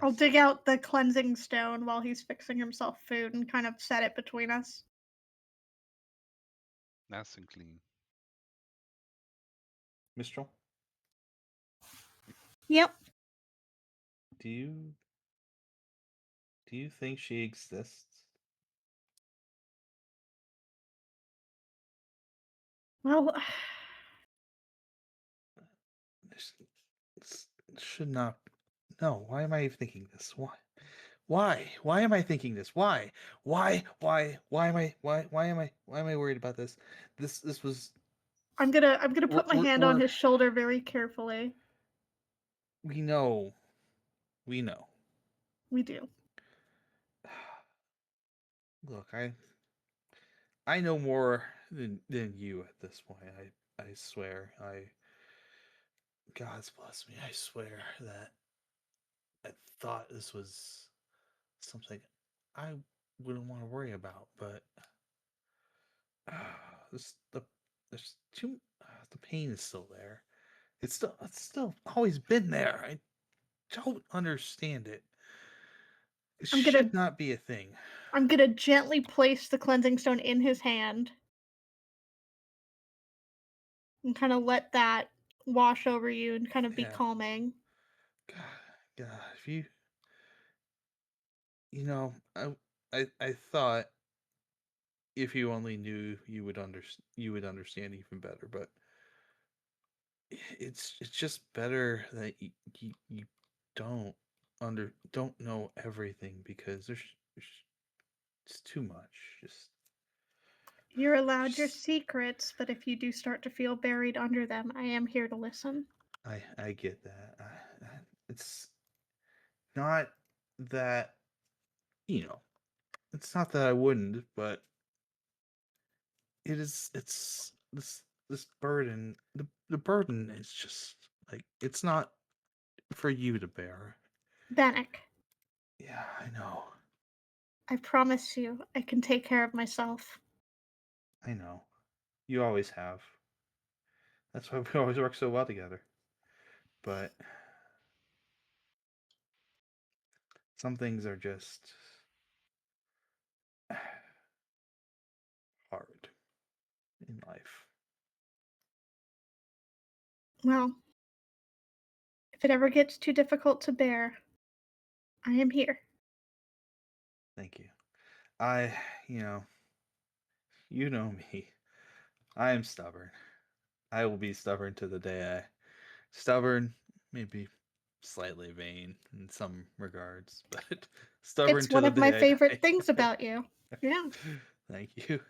I'll Yes. dig out the cleansing stone while he's fixing himself food and kind of set it between us. Nice and clean. Mistral, Yep. do you think she exists? Well, This should not. No. Why am I even thinking this? Why? Why? Why am I thinking this? Why? Why am I? Why am I? Why am I worried about this? This was. I'm gonna put my hand on We're his shoulder very carefully. we know. We know. We do. Look, I know more than you at this point. I swear. God's bless me. I swear that I thought this was something I wouldn't want to worry about, but this the there's too the pain is still there. It's still always been there. I don't understand it. It I'm gonna should not be a thing. I'm gonna gently place the cleansing stone in his hand and kind of let that wash over you and kind of be Yeah. calming. God, God, if you know, I thought if you only knew you would understand even better, but it's just better that you don't know everything because there's it's too much. You're allowed your Just secrets, but if you do start to feel buried under them, I am here to listen. I get that. It's not that you know. It's not that I wouldn't, but it's this burden. The burden is just like it's not for you to bear. Bannock, Yeah, I know. I promise you, I can take care of myself. I know. You always have. That's why we always work so well together. But some things are just hard in life. Well, if it ever gets too difficult to bear, I am here. Thank you. I, you know, you know me. I am stubborn. I will be stubborn to the day I stubborn, maybe slightly vain in some regards, but stubborn It's to one the of my day I favorite things die. about you. Yeah. Thank you.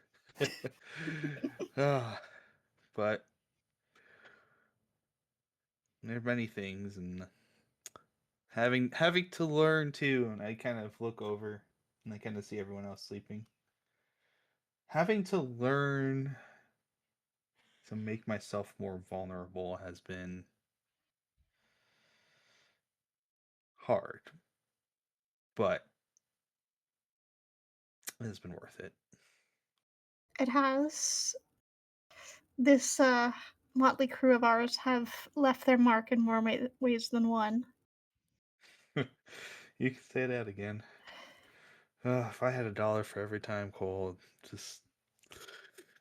Ah, but there are many things, and having to learn too. And I kind of look over, and I kind of see everyone else sleeping. Having to learn to make myself more vulnerable has been hard, but it has been worth it. It has. This motley crew of ours have left their mark in more ways than one. You can say that again. If I had $1 for every time Cole just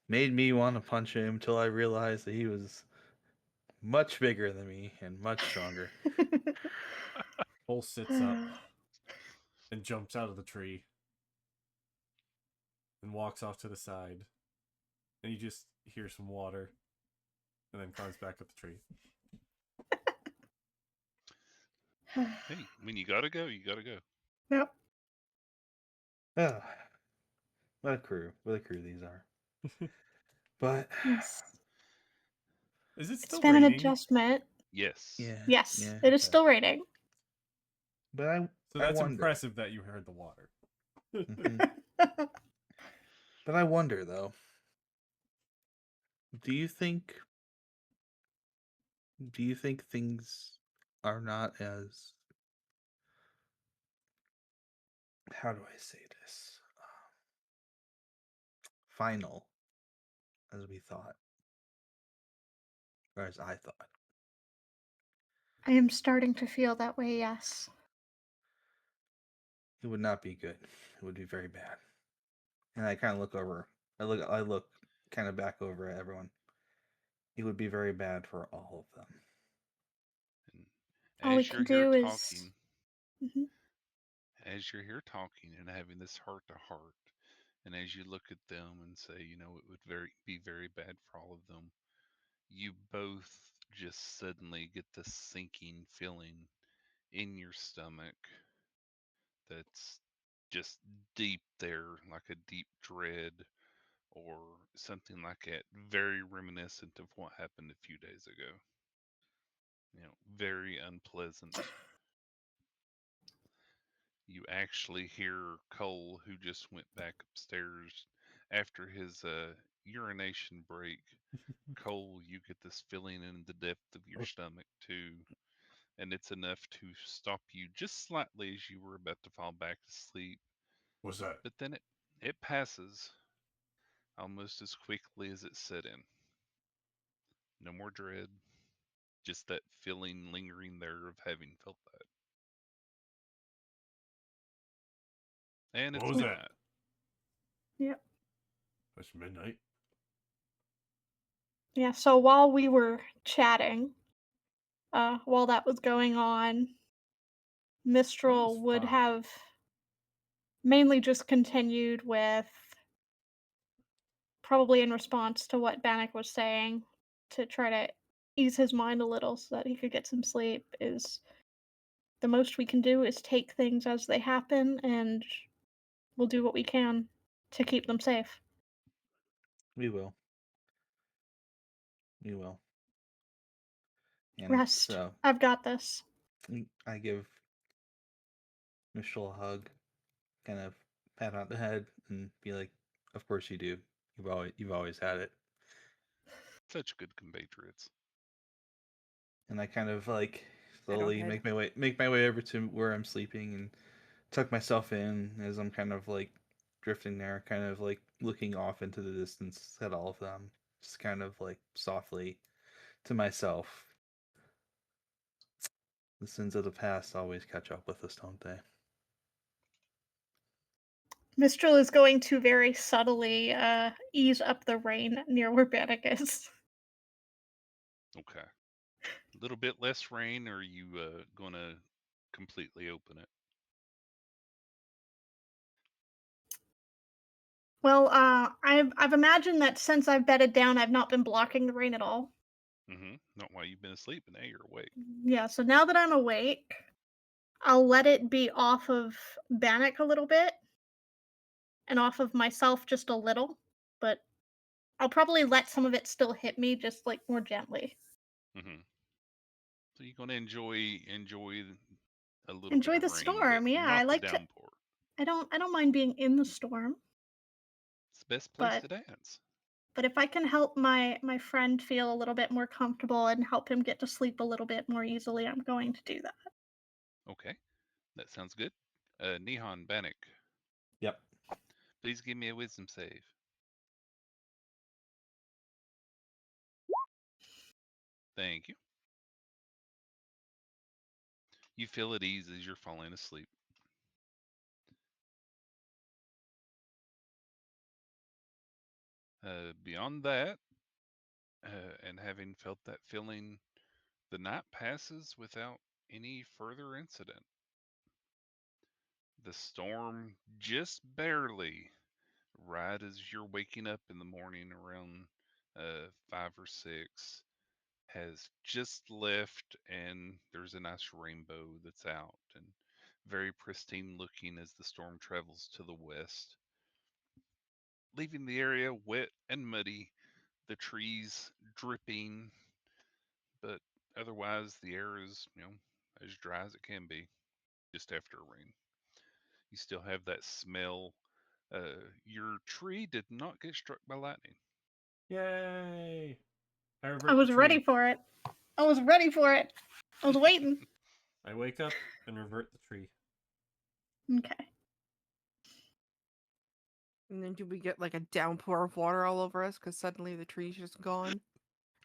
made me want to punch him until I realized that he was much bigger than me and much stronger. Cole sits up and jumps out of the tree and walks off to the side. And you just hear some water and then climbs back up the tree. Hey, when you gotta go, you gotta go. Yep. Ah, what a crew these are. But Yes. Is it It's still been an raining? adjustment. Yes. yeah, Yes, yeah. it is Okay. still raining. But So I that's wonder. impressive that you heard the water. Mhm. But I wonder though. Do you think things are not as how do I say this? Final as we thought, or as I thought. I am starting to feel that way, yes. It would not be good. It would be very bad. And I kind of look over. I look kind of back over at everyone. It would be very bad for all of them. And All we as can you're here do is. talking, Mhm. as you're here talking and having this heart to heart, and as you look at them and say, it would be very bad for all of them, you both just suddenly get this sinking feeling in your stomach that's just deep there, like a deep dread or something like that, very reminiscent of what happened a few days ago. Very unpleasant. You actually hear Cole, who just went back upstairs after his urination break. Cole, you get this feeling in the depth of your stomach too, and it's enough to stop you just slightly as you were about to fall back to sleep. What's that? But then it passes almost as quickly as it set in. No more dread, just that feeling lingering there of having felt that. And What it's was that? midnight. Yep. It's midnight. Yeah. So while we were chatting, while that was going on, Mistral would 5. have mainly just continued with, probably in response to what Bannock was saying, to try to ease his mind a little so that he could get some sleep. Is the most we can do is take things as they happen, and we'll do what we can to keep them safe. We will. We will. And Rest. so I've got this. I give Michelle a hug, kind of pat on the head, and be like, "Of course you do. You've always had it." Such good compatriots. And I kind of like Head on slowly head. make my way over to where I'm sleeping and tuck myself in as I'm kind of like drifting there, kind of like looking off into the distance at all of them, just kind of like softly to myself. The sins of the past always catch up with us, don't they? Mistral is going to very subtly ease up the rain near where Bannock is. Okay. A little bit less rain, or are you gonna completely open it? Well, I've imagined that since I've bedded down, I've not been blocking the rain at all. Not while you've been asleep, and now you're awake. Yeah, so now that I'm awake, I'll let it be off of Bannock a little bit, and off of myself just a little, but I'll probably let some of it still hit me, just like more gently. hmm So you're gonna enjoy a little bit Enjoy of the rain, but storm. Yeah, I not the like to. downpour. I don't mind being in the storm, It's the best place but to dance. if I can help my friend feel a little bit more comfortable and help him get to sleep a little bit more easily, I'm going to do that. Okay, that sounds good. Nihon Bannock, Yep. please give me a wisdom save. Thank you. You feel at ease as you're falling asleep. Beyond that, and having felt that feeling, the night passes without any further incident. The storm just barely, right as you're waking up in the morning around 5 or 6, has just left, and there's a nice rainbow that's out and very pristine looking as the storm travels to the west, leaving the area wet and muddy, the trees dripping, but otherwise the air is, as dry as it can be just after a rain. You still have that smell. Your tree did not get struck by lightning. Yay! I I revert the was ready tree. for it. I was ready for it. I was waiting. I wake up and revert the tree. Okay. And then do we get like a downpour of water all over us because suddenly the tree's just gone?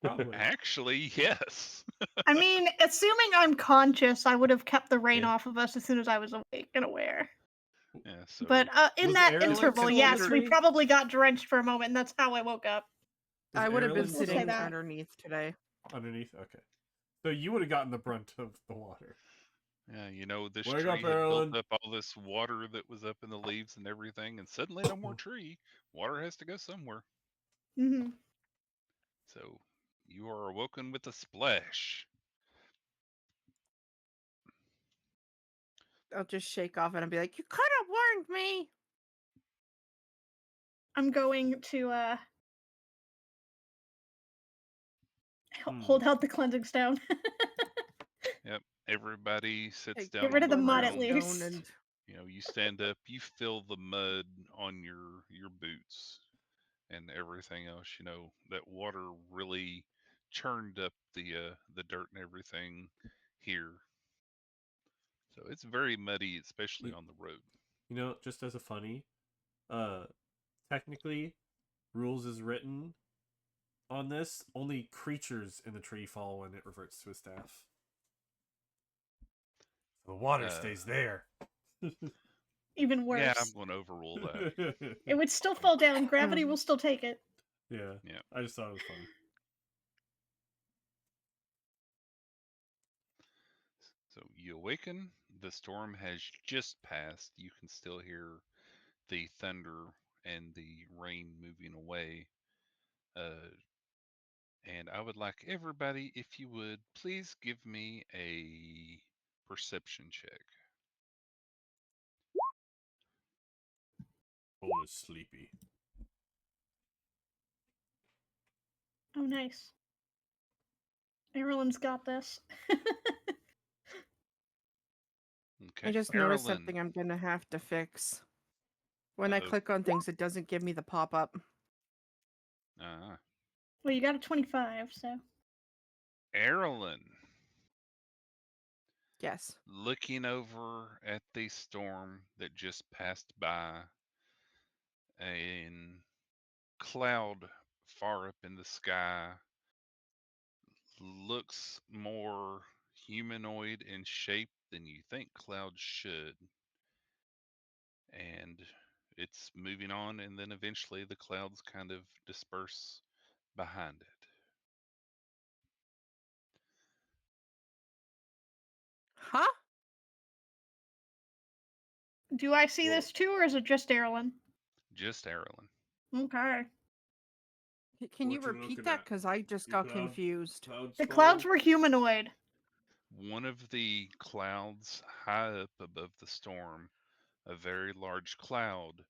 Probably. Actually, yes. I mean, assuming I'm conscious, I would have kept the rain Yeah. off of us as soon as I was awake and aware. Yeah, so But in Was that Aerilyn interval, still in the yes, we tree? probably got drenched for a moment, and that's how I woke up. I would have been Aerilyn We'll say sitting that. underneath today. underneath? Okay. So you would have gotten the brunt of the water. Yeah, you know, this Wake tree up, had built Aerilyn. up all this water that was up in the leaves and everything, and suddenly no more tree. Water has to go somewhere. Hmm. So you are awoken with a splash. I'll just shake off and I'll be like, "You could have warned me." I'm going to Hmm. hold out the cleansing stone. Yep. Everybody sits Take down Get rid on of the the mud at ground. stone least. and You know, you stand up, you feel the mud on your boots and everything else. You know, that water really churned up the dirt and everything here. So it's very muddy, especially You, on the road. you know, just as a funny, uh, technically, rules is written on this. Only creatures in the tree fall when it reverts to a staff. The water Uh, stays there. Even yeah, worse. I'm going to overrule that. It would still fall down. Gravity will still take it. Yeah. Yeah. I just thought it was funny. So you awaken. The storm has just passed. You can still hear the thunder and the rain moving away. Uh, and I would like everybody, if you would, please give me a perception check. Cole is sleepy. Oh, nice. Aerilyn's got this. I Okay. just noticed Aerilyn. something I'm gonna have to fix. When I Uh-oh. click on things, it doesn't give me the pop-up. Uh, Well, you got a 25, so. Aerilyn. Yes. Looking over at the storm that just passed by, a cloud far up in the sky looks more humanoid in shape than you think clouds should. And it's moving on, and then eventually the clouds kind of disperse behind it. Huh? Do I see Well, this too, or is it just Aerilyn? Just Aerilyn. Okay. Can you what you repeat looking that? at? Because I just Your got confused. clouds The clouds falling? were humanoid. One of the clouds high up above the storm, a very large cloud,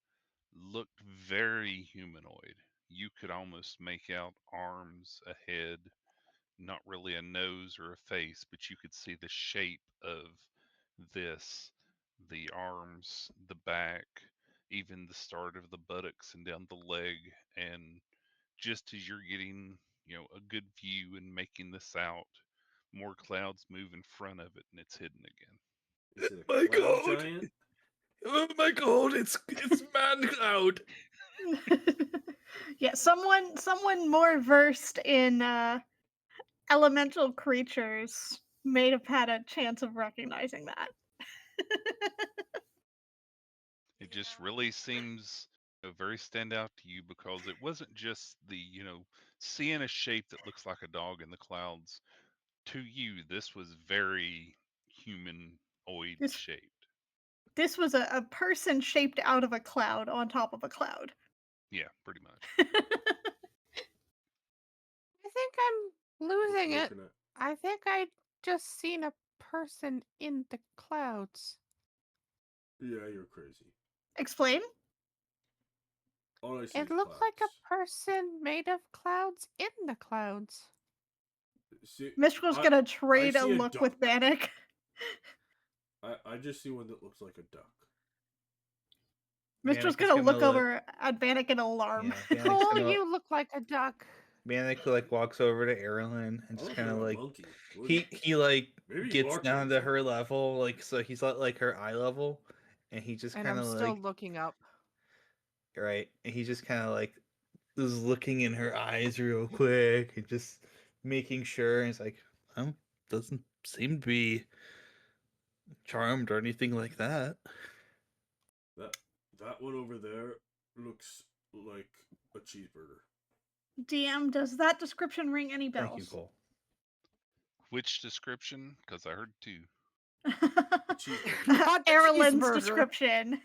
looked very humanoid. You could almost make out arms, a head, not really a nose or a face, but you could see the shape of this, the arms, the back, even the start of the buttocks and down the leg. And just as you're getting, a good view and making this out, more clouds move in front of it and it's hidden again. Is it a My cloud God. giant? Oh my God! It's Man Cloud. Yeah, someone more versed in elemental creatures may have had a chance of recognizing that. It just really seems very stand out to you because it wasn't just the, seeing a shape that looks like a dog in the clouds. To you, this was very humanoid This shaped. this was a person shaped out of a cloud on top of a cloud. Yeah, pretty much. I think I'm losing What you it. looking at? I think I just seen a person in the clouds. Yeah, you're crazy. Explain? All I see It is looked like clouds. a person made of clouds in the clouds. See, Mistral gonna trade a see a look duck. with Bannock. I just see one that looks like a duck. Mistral's Bannock is gonna gonna look look. over at Bannock in alarm. Yeah, Bannock's Cole, gonna. you look like a duck. Bannock like walks over to Aerilyn and I just look kind of like a like monkey. What- he like Maybe you gets are down to crazy. her level, like so he's at like her eye level, and he just And kind I'm of still like looking up. right, and he just kind of like is looking in her eyes real quick and just making sure. And he's like, "Oh, doesn't seem to be charmed or anything like that." That one over there looks like a cheeseburger. DM, does that description ring any bells? Thank you, Cole. Which description? Because I heard two. Not the Aerilyn's cheeseburger. description.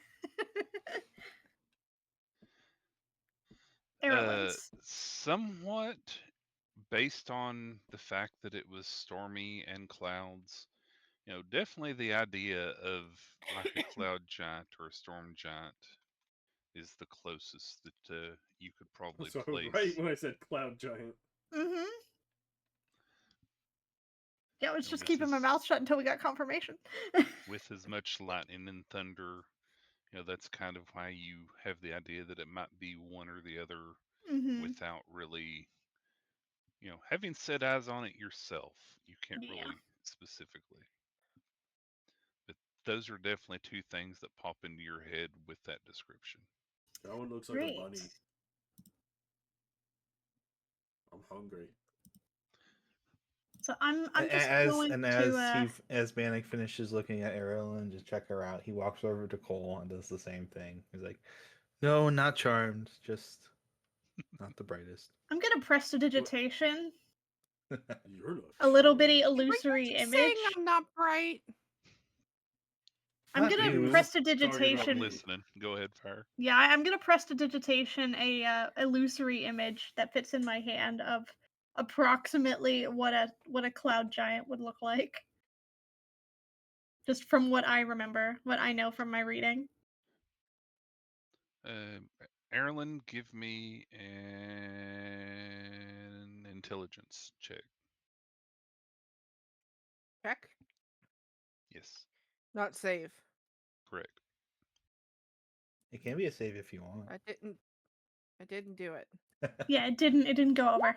Aerilyn's. Somewhat based on the fact that it was stormy and clouds. Definitely the idea of like a cloud giant or a storm giant is the closest that you could probably So I was place. right when I said cloud giant. Mm-hmm. Yeah, I was just with keeping my as- mouth shut until we got confirmation. With as much lightning and thunder, that's kind of why you have the idea that it might be one or the other Mm-hmm. without really, having set eyes on it yourself. You can't Yeah. really specifically. But those are definitely two things that pop into your head with that description. That one looks like Great. a bunny. I'm hungry. So I'm just as going and to as Bannock finishes looking at Aerilyn to check her out, he walks over to Cole and does the same thing. He's like, "No, not charmed, just not the brightest." I'm gonna prestidigitation You're not a little bitty charmed. illusory Were you image. saying I'm not bright? I'm Not gonna you. I'm prestidigitation. listening. Go ahead, Fire. Yeah, I'm gonna prestidigitation a illusory image that fits in my hand of approximately what a cloud giant would look like. Just from what I remember, what I know from my reading. Aerilyn, give me an intelligence check. Check. Yes, Not save. correct. It can be a save if you want. I didn't do it. Yeah, it didn't go over.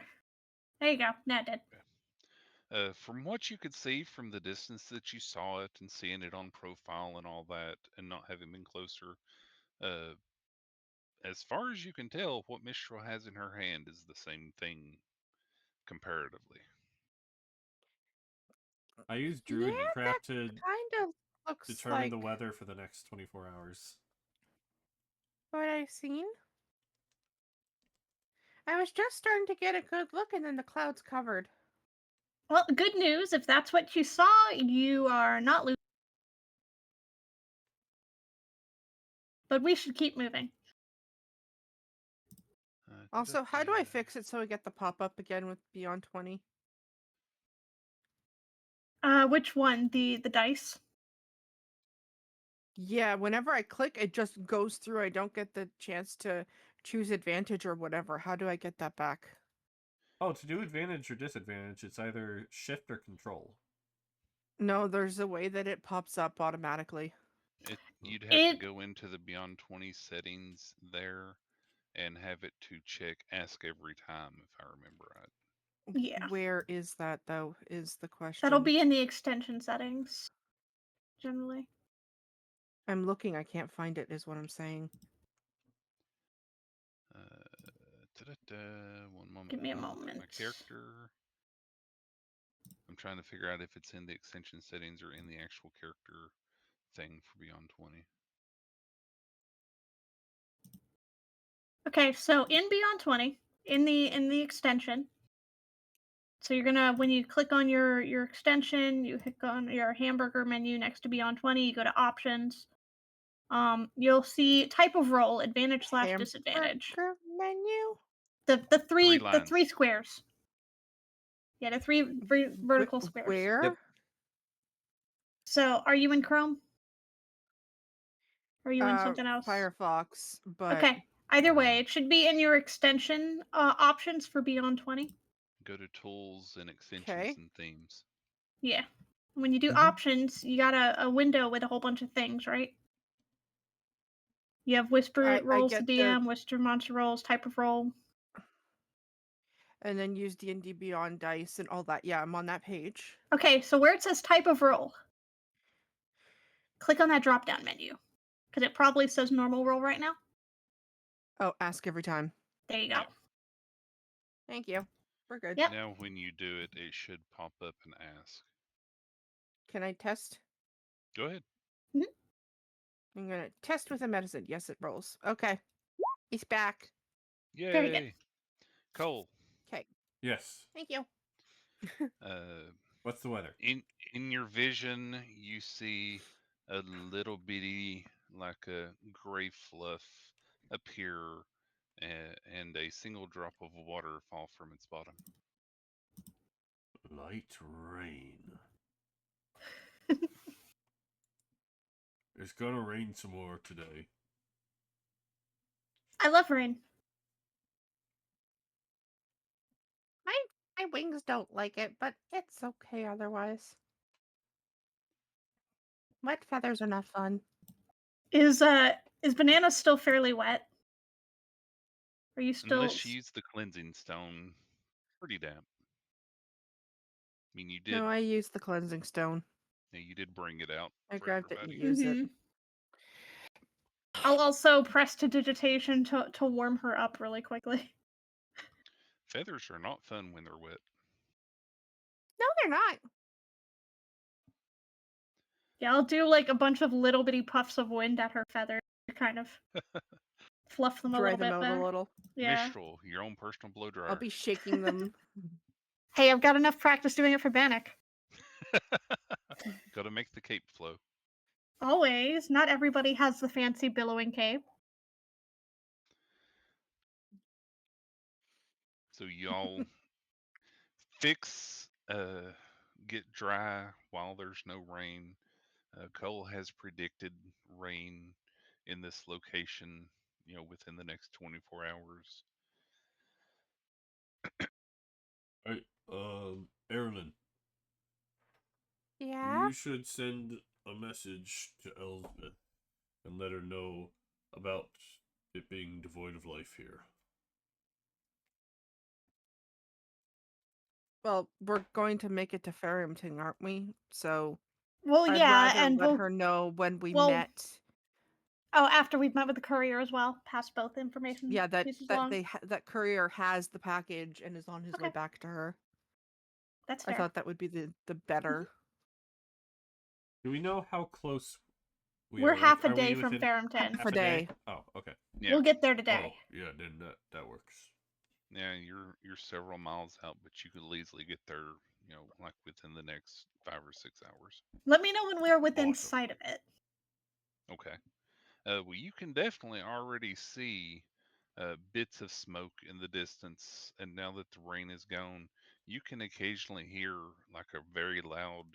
There you go. Now it did. From what you could see from the distance that you saw it and seeing it on profile and all that, and not having been closer, uh, as far as you can tell, what Mistral has in her hand is the same thing comparatively. I used Druidcraft to Kind of looks determine like the weather for the next 24 hours. what I've seen. I was just starting to get a good look, and then the clouds covered. Well, good news. If that's what you saw, you are not losing. But we should keep moving. Also, how do I fix it so we get the pop-up again with Beyond 20? Which one? The dice? Yeah, whenever I click, it just goes through. I don't get the chance to choose advantage or whatever. How do I get that back? Oh, to do advantage or disadvantage, it's either shift or control. No, there's a way that it pops up automatically. You'd have to go into the Beyond 20 settings there and have it to check ask every time, if I remember right. Yeah. Where is that, though, is the question. That'll be in the extension settings, generally. I'm looking. I can't find it, is what I'm saying. One moment. Give me a Look at moment. my character. I'm trying to figure out if it's in the extension settings or in the actual character thing for Beyond 20. Okay, so in Beyond 20, in the extension, so you're gonna, when you click on your extension, you click on your hamburger menu next to Beyond 20, you go to options. You'll see type of roll, advantage / disadvantage. Hamburger menu? The three lines. squares. Yeah, the three vertical squares. Where? Yep. So are you in Chrome? Or are you in something else? Firefox, but Okay. Either way, it should be in your extension options for Beyond 20. Go to tools and extensions and themes. Yeah. When you do Mhm. options, you got a window with a whole bunch of things, right? You have whisper rolls to get DM, whisper monster rolls, type of roll. and then use D&D Beyond dice and all that. Yeah, I'm on that page. Okay, so where it says type of roll, click on that drop-down menu. Because it probably says normal roll right now. Oh, ask every time. There you go. Yeah. Thank you. We're good. Yep. Now when you do it, it should pop up and ask. Can I test? Go ahead. I'm going to test with a medicine. Yes, it rolls. Okay. He's back. Yay. Very good. Cole, Yes. Thank you. Uh, What's the weather? in your vision, you see a little bitty, like a gray fluff appear, and a single drop of water fall from its bottom. Light rain. It's gonna rain some more today. I love rain. My my wings don't like it, but it's okay otherwise. Wet feathers are not fun. Is Banana still fairly wet? Are you still? Unless you use the cleansing stone, pretty damp. I mean, No, I used the cleansing stone. you did bring it out I for grabbed it and everybody. used it. Mhm. I'll also press to digitation to warm her up really quickly. Feathers are not fun when they're wet. No, they're not. Yeah, I'll do like a bunch of little bitty puffs of wind at her feathers to kind of fluff them a Dry little them bit out better. a little. Yeah. Mistral, your own personal blow dryer. I'll be shaking them. Hey, I've got enough practice doing it for Bannock. Got to make the cape flow. Always. Not everybody has the fancy billowing cape. So y'all fix, get dry while there's no rain. Cole has predicted rain in this location, within the next 24 hours. Hey, Aerilyn, Yeah? you should send a message to Elsbeth and let her know about it being devoid of life here. Well, we're going to make it to Farrington, aren't we? So Well, I'd yeah, rather and let her know when we well- met. Oh, after we've met with the courier as well, pass both information Yeah, pieces along. that courier has the package and is on his way Okay. back to her. That's I fair. thought that would be the better. Do we know how close we We're are? half a are day we from within Farrington. Half a day. Oh, okay. Yeah, We'll get there today. Oh, yeah, then that works. yeah, you're several miles out, but you could easily get there, like within the next 5 or 6 hours. Let me know when we're within Awesome. sight of it. Okay. Well, you can definitely already see bits of smoke in the distance, and now that the rain is gone, you can occasionally hear like a very loud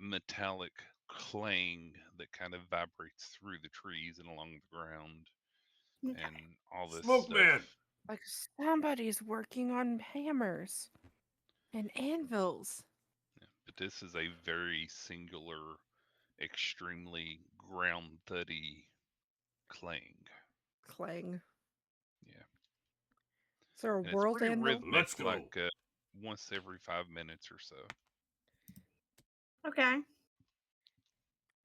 metallic clang that kind of vibrates through the trees and along the ground, Okay. and all this Smoke stuff. man! Like somebody's working on hammers and anvils. But this is a very singular, extremely ground thuddy clang. Clang. Yeah. Is there a And it's world pretty anvil? rhythmic, Let's go. like once every 5 minutes or so. Okay.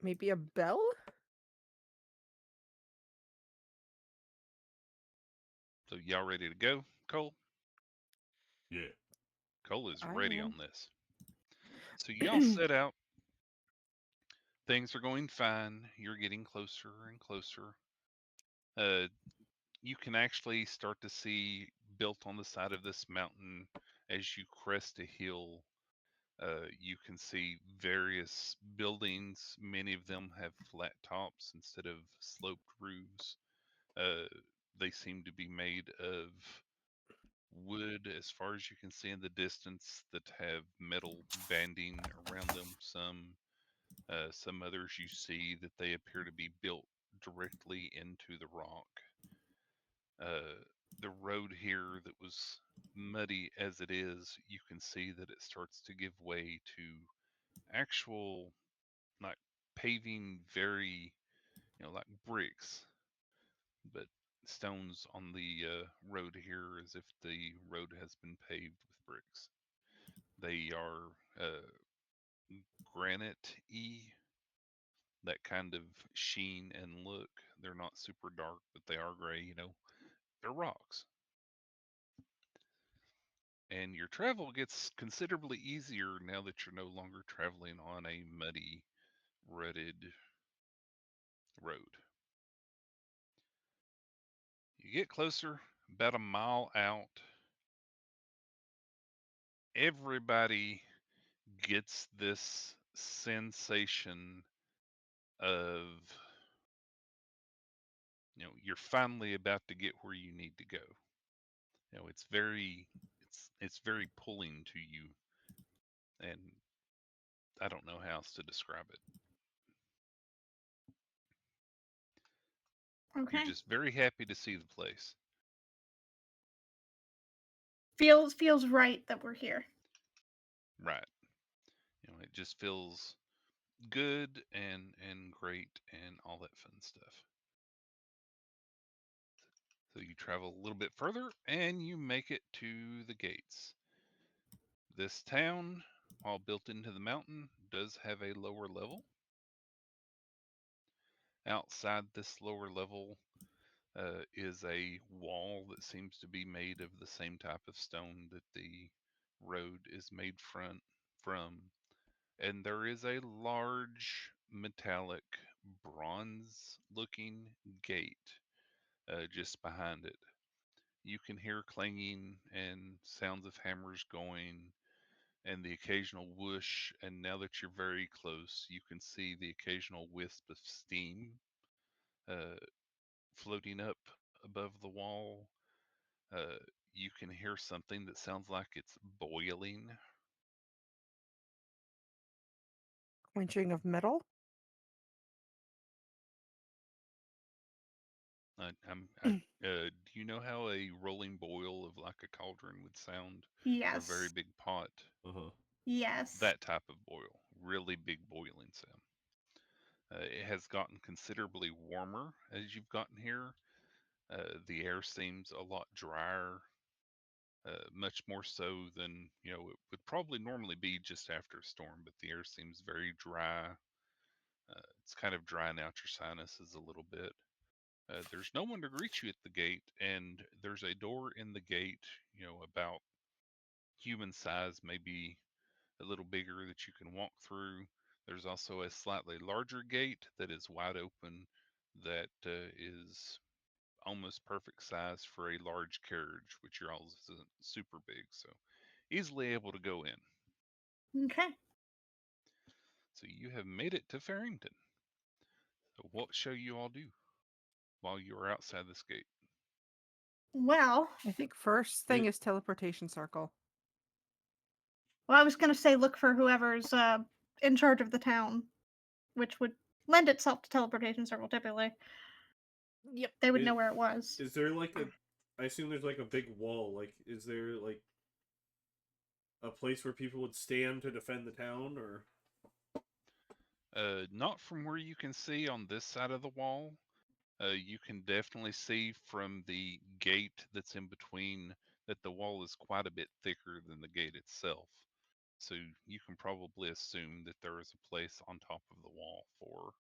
Maybe a bell? So y'all ready to go, Cole? Yeah. Cole is I ready am. on this. So y'all set out. Things are going fine. You're getting closer and closer. Uh, you can actually start to see built on the side of this mountain as you crest a hill. You can see various buildings. Many of them have flat tops instead of sloped roofs. Uh, they seem to be made of wood, as far as you can see in the distance, that have metal banding around them. Some others you see that they appear to be built directly into the rock. Uh, the road here that was muddy as it is, you can see that it starts to give way to actual, like, paving, very, like bricks, but stones on the road here as if the road has been paved with bricks. They are granite y, that kind of sheen and look. They're not super dark, but they are gray. They're rocks. And your travel gets considerably easier now that you're no longer traveling on a muddy, rutted road. You get closer, about a mile out, everybody gets this sensation of, you're finally about to get where you need to go. It's very pulling to you, and I don't know how else to describe it. You're Okay. just very happy to see the place. Feels right that we're here. Right. It just feels good and great and all that fun stuff. So you travel a little bit further and you make it to the gates. This town, while built into the mountain, does have a lower level. Outside this lower level is a wall that seems to be made of the same type of stone that the road is made from. And there is a large metallic bronze looking gate just behind it. You can hear clanging and sounds of hammers going and the occasional whoosh. And now that you're very close, you can see the occasional wisp of steam uh, floating up above the wall. Uh, you can hear something that sounds like it's boiling. Quenching of metal? Do you know how a rolling boil of like a cauldron would sound, or a very Yes. big pot? Uh huh. Yes. That type of boil, really big boiling sound. It has gotten considerably warmer as you've gotten here. The air seems a lot drier, much more so than it would probably normally be just after a storm. But the air seems very dry. It's kind of drying out your sinuses a little bit. There's no one to greet you at the gate, and there's a door in the gate, about human size, maybe a little bigger that you can walk through. There's also a slightly larger gate that is wide open that is almost perfect size for a large carriage, which your all isn't super big, so easily able to go in. Okay. So you have made it to Farrington. So what shall you all do while you are outside this gate? Well, I think first thing is teleportation circle. I was gonna say look for whoever's in charge of the town, which would lend itself to teleportation circle typically. Yep. They would know where it was. Is there like a? I assume there's like a big wall. Like, is there like a place where people would stand to defend the town, or? Not from where you can see on this side of the wall. You can definitely see from the gate that's in between that the wall is quite a bit thicker than the gate itself. So you can probably assume that there is a place on top of the wall for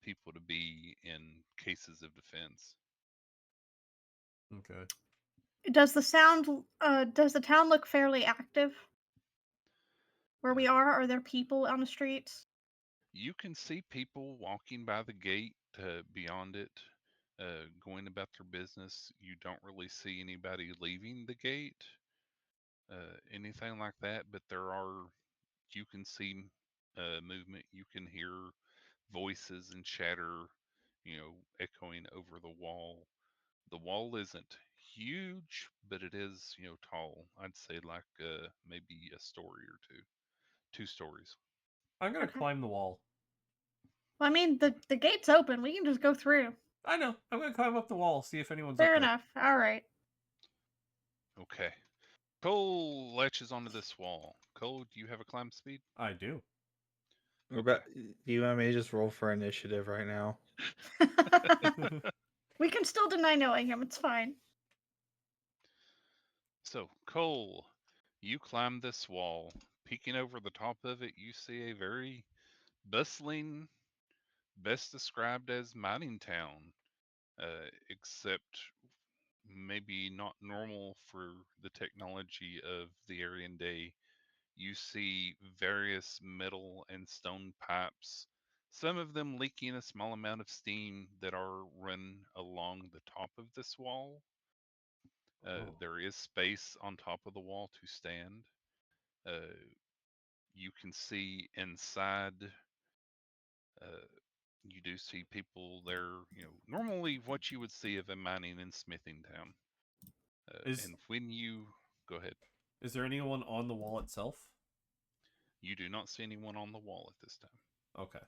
people to be in cases of defense. Okay. Does does the town look fairly active? Where we Uh, are there people on the streets? you can see people walking by the gate beyond it, going about their business. You don't really see anybody leaving the gate, anything like that, but you can see movement. You can hear voices and chatter, echoing over the wall. The wall isn't huge, but it is, tall. I'd say like maybe a story or two, 2 stories. I'm gonna Okay. climb the wall. Well, I mean the gate's open. We can just go through. I know. I'm gonna climb up the wall, see if anyone's up Fair there. enough. All right. Okay. Cole latches onto this wall. Cole, do you have a climb speed? I do. Okay. Do you want me to just roll for initiative right now? We can still deny knowing him. It's fine. So, Cole, you climb this wall. Peeking over the top of it, you see a very bustling, best described as mining town, except maybe not normal for the technology of the Aryan day. You see various metal and stone pipes, some of them leaking a small amount of steam that are run along the top of this wall. Oh. There is space on top of the wall to stand. Uh, you can see inside. Uh, you do see people there. Normally what you would see of a mining and smithing town. Is And when you go ahead, is there anyone on the wall itself? you do not see anyone on the wall at this time. Okay.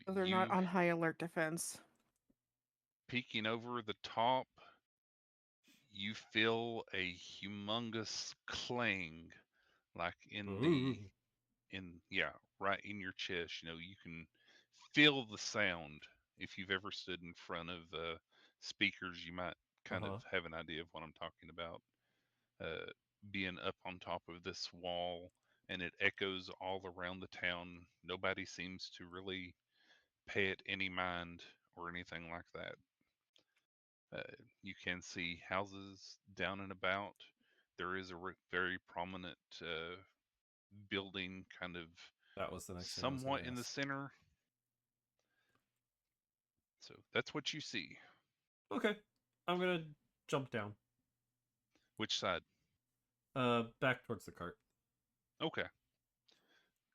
So they're not You on high alert defense. peeking over the top, you feel a humongous clang, like Ooh. yeah, right in your chest. You can feel the sound. If you've ever stood in front of speakers, you might kind of Uh-huh. have an idea of what I'm talking about. Uh, Being up on top of this wall, and it echoes all around the town. Nobody seems to really pay it any mind or anything like that. You can see houses down and about. There is a very prominent building, kind of That was the next thing I was going somewhat to in the ask. center. So that's what you see. Okay. I'm going to jump down. Which side? Back towards the cart. Okay.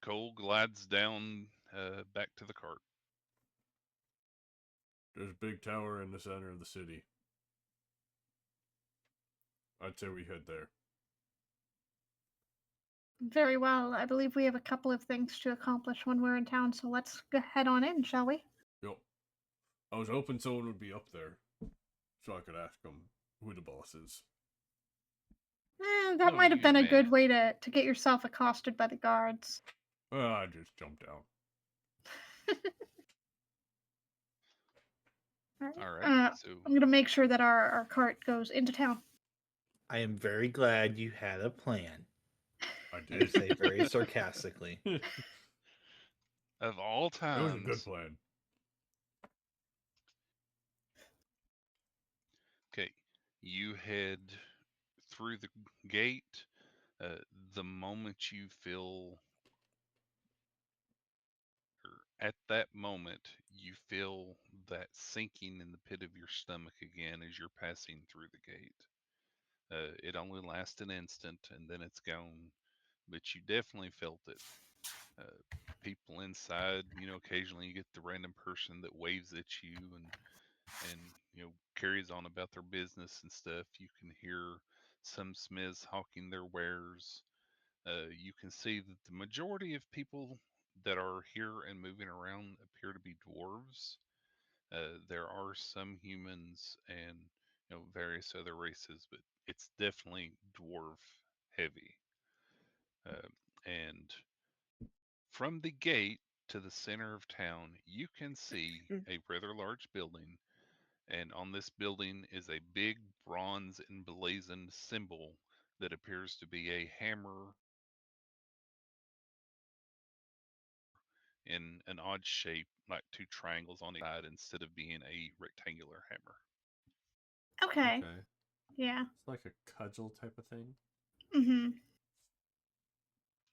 Cole glides down back to the cart. There's a big tower in the center of the city. I'd say we head there. Very well. I believe we have a couple of things to accomplish when we're in town, so let's go head on in, shall we? Yep. I was hoping someone would be up there, so I could ask them who the boss is. That No, might have you been a may. good way to get yourself accosted by the guards. I just jumped down. All right. Uh, So I'm going to make sure that our cart goes into town. I am very glad you had a plan. I I did. say very sarcastically. of all It was a good times, plan. okay, you head through the gate. Uh, the moment you feel, or at that moment, you feel that sinking in the pit of your stomach again as you're passing through the gate. It only lasts an instant and then it's gone, but you definitely felt it. Uh, People inside, occasionally you get the random person that waves at you and carries on about their business and stuff. You can hear some smiths hawking their wares. You can see that the majority of people that are here and moving around appear to be dwarves. There are some humans and various other races, but it's definitely dwarf heavy. And from the gate to the center of town, you can see Mm. a rather large building, and on this building is a big bronze emblazoned symbol that appears to be a hammer in an odd shape, like two triangles on each side instead of being a rectangular hammer. Okay. Okay. Yeah. It's like a cudgel type of thing. Mm-hmm.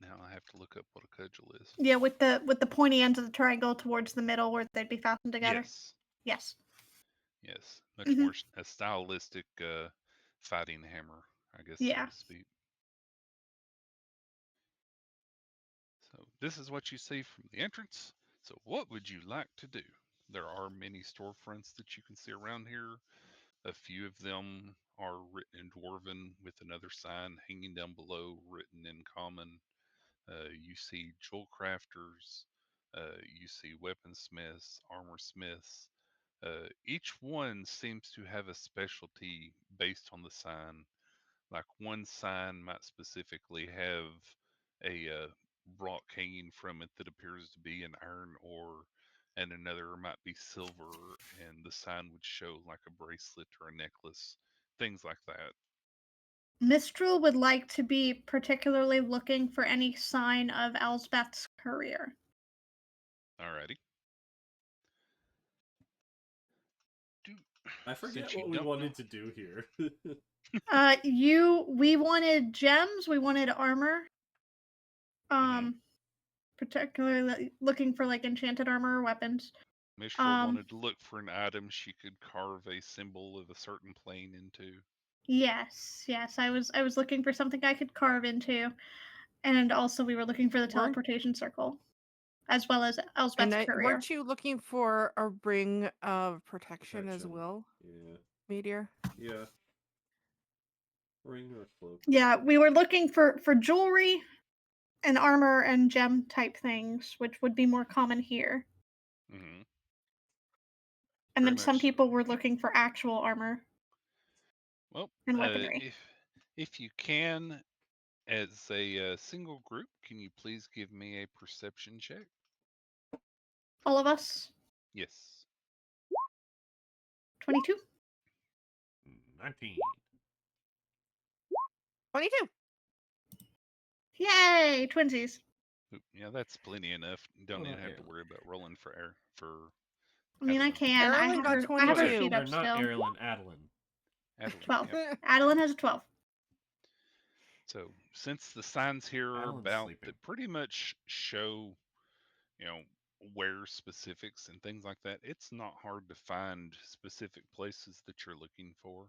Now I have to look up what a cudgel is. Yeah, with the pointy ends of the triangle towards the middle where they'd be fastened together. Yes, Yes. yes, much Mm-hmm. more a stylistic fighting hammer, I guess, so Yeah. to speak. So this is what you see from the entrance. So what would you like to do? There are many storefronts that you can see around here. A few of them are written in Dwarven with another sign hanging down below written in Common. You see jewel crafters, you see weaponsmiths, armor smiths. Each one seems to have a specialty based on the sign. Like one sign might specifically have a rock hanging from it that appears to be an iron ore, and another might be silver, and the sign would show like a bracelet or a necklace, things like that. Mistral would like to be particularly looking for any sign of Elsbeth's career. Alrighty. Do, I forget since you what we don't know, wanted to do here. We wanted gems, we wanted armor. mhm, Particularly looking for like enchanted armor or weapons. Mistral Um, wanted to look for an item she could carve a symbol of a certain plane into. Yes. I was looking for something I could carve into, and also we were looking for the Weren't teleportation circle, as well as and Elsbeth's courier. weren't you looking for a ring of protection as Protection. well, Yeah. Meteor? Yeah. Ring or cloak. Yeah, we were looking for jewelry and armor and gem type things, which would be more common here. Hmm. And Very then some much so. people were looking for actual armor Well, and weaponry. if you can, as a single group, can you please give me a perception check? All of us, Yes. 22. 19. 22. Yay, twinsies. Yeah, that's plenty enough. You don't Well, even not have to Aerilyn. worry about rolling for air for I mean, I Adeline. can. Aerilyn got I have her 22. feet Or up not still. Aerilyn, Adeline. Adeline, 12. yep. Adeline has a 12. So since the signs here are Adeline's about sleeping. that pretty much show, you know, where specifics and things like that, it's not hard to find specific places that you're looking for.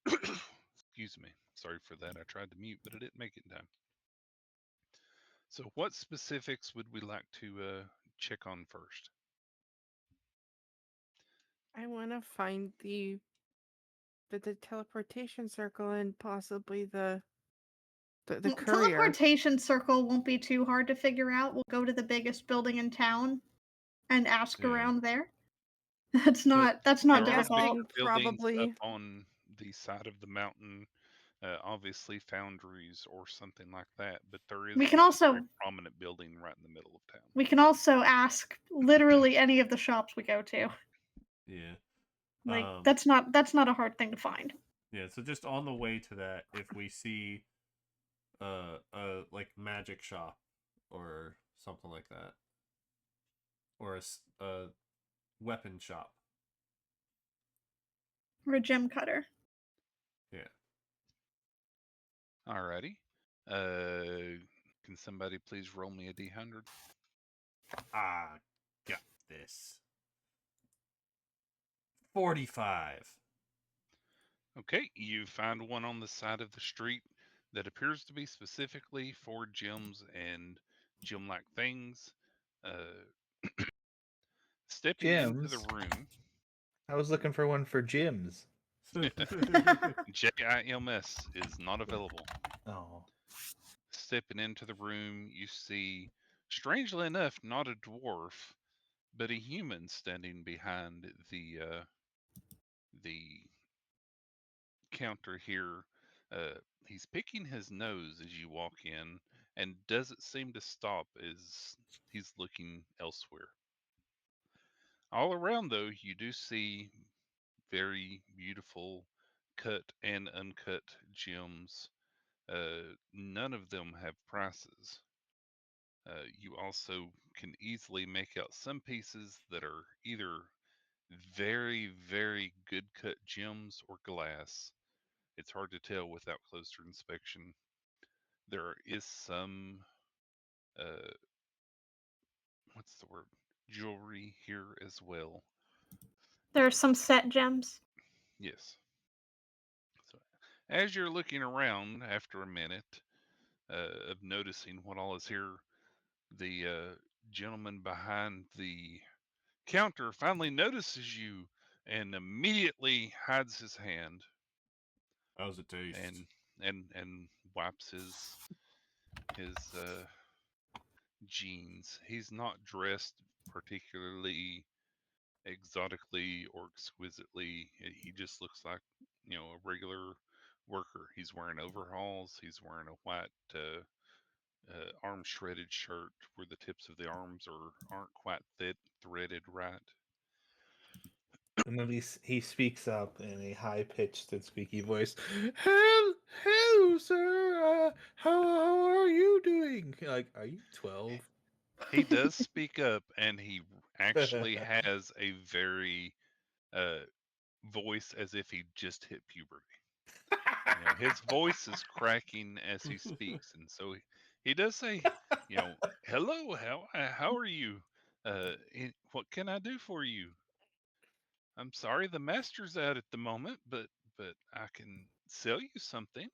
Excuse me. Sorry for that. I tried to mute, but I didn't make it in time. So, what specifics would we like to check on first? I want to find the teleportation circle and possibly the courier. Teleportation circle won't be too hard to figure out. We'll go to the biggest building in town and ask Yeah. around there. That's So not There are difficult. bigger Guessing buildings up probably. on the side of the mountain, obviously foundries or something like that, but there is We can one very also prominent building right in the middle of town. ask literally any of the shops we go to. yeah. Like Um that's not a hard thing to find. yeah, so just on the way to that, if we see a like magic shop or something like that, or a weapon shop. Or a gem cutter. Yeah. Alrighty. Can somebody please roll me a d100? Ah, got this. 45. Okay, you find one on the side of the street that appears to be specifically for gems and gem-like things. Uh, Stepping into the Gyms. room, I was looking for one for gyms. JIMS is not available. Oh. Stepping into the room, you see, strangely enough, not a dwarf, but a human standing behind the counter here. He's picking his nose as you walk in, and doesn't seem to stop as he's looking elsewhere. All around, though, you do see very beautiful cut and uncut gems. None of them have prices. You also can easily make out some pieces that are either very, very good cut gems or glass. It's hard to tell without closer inspection. There is some, uh, what's the word? Jewelry here as well. There are some set gems. Yes. So as you're looking around after a minute of noticing what all is here, the gentleman behind the counter finally notices you and immediately hides his hand How's it taste? and and wipes his jeans. He's not dressed particularly exotically or exquisitely. He just looks like, a regular worker. He's wearing overalls. He's wearing a white arm shredded shirt where the tips of the arms aren't quite threaded right. And then he speaks up in a high pitched and squeaky voice. Hello, sir. How are you doing? Like, are you 12? He does speak up, and he actually has a very uh, voice as if he just hit puberty. His voice is cracking as he speaks, and so he does say, "Hello, how are you? What can I do for you? I'm sorry, the master's out at the moment, but but I can sell you something.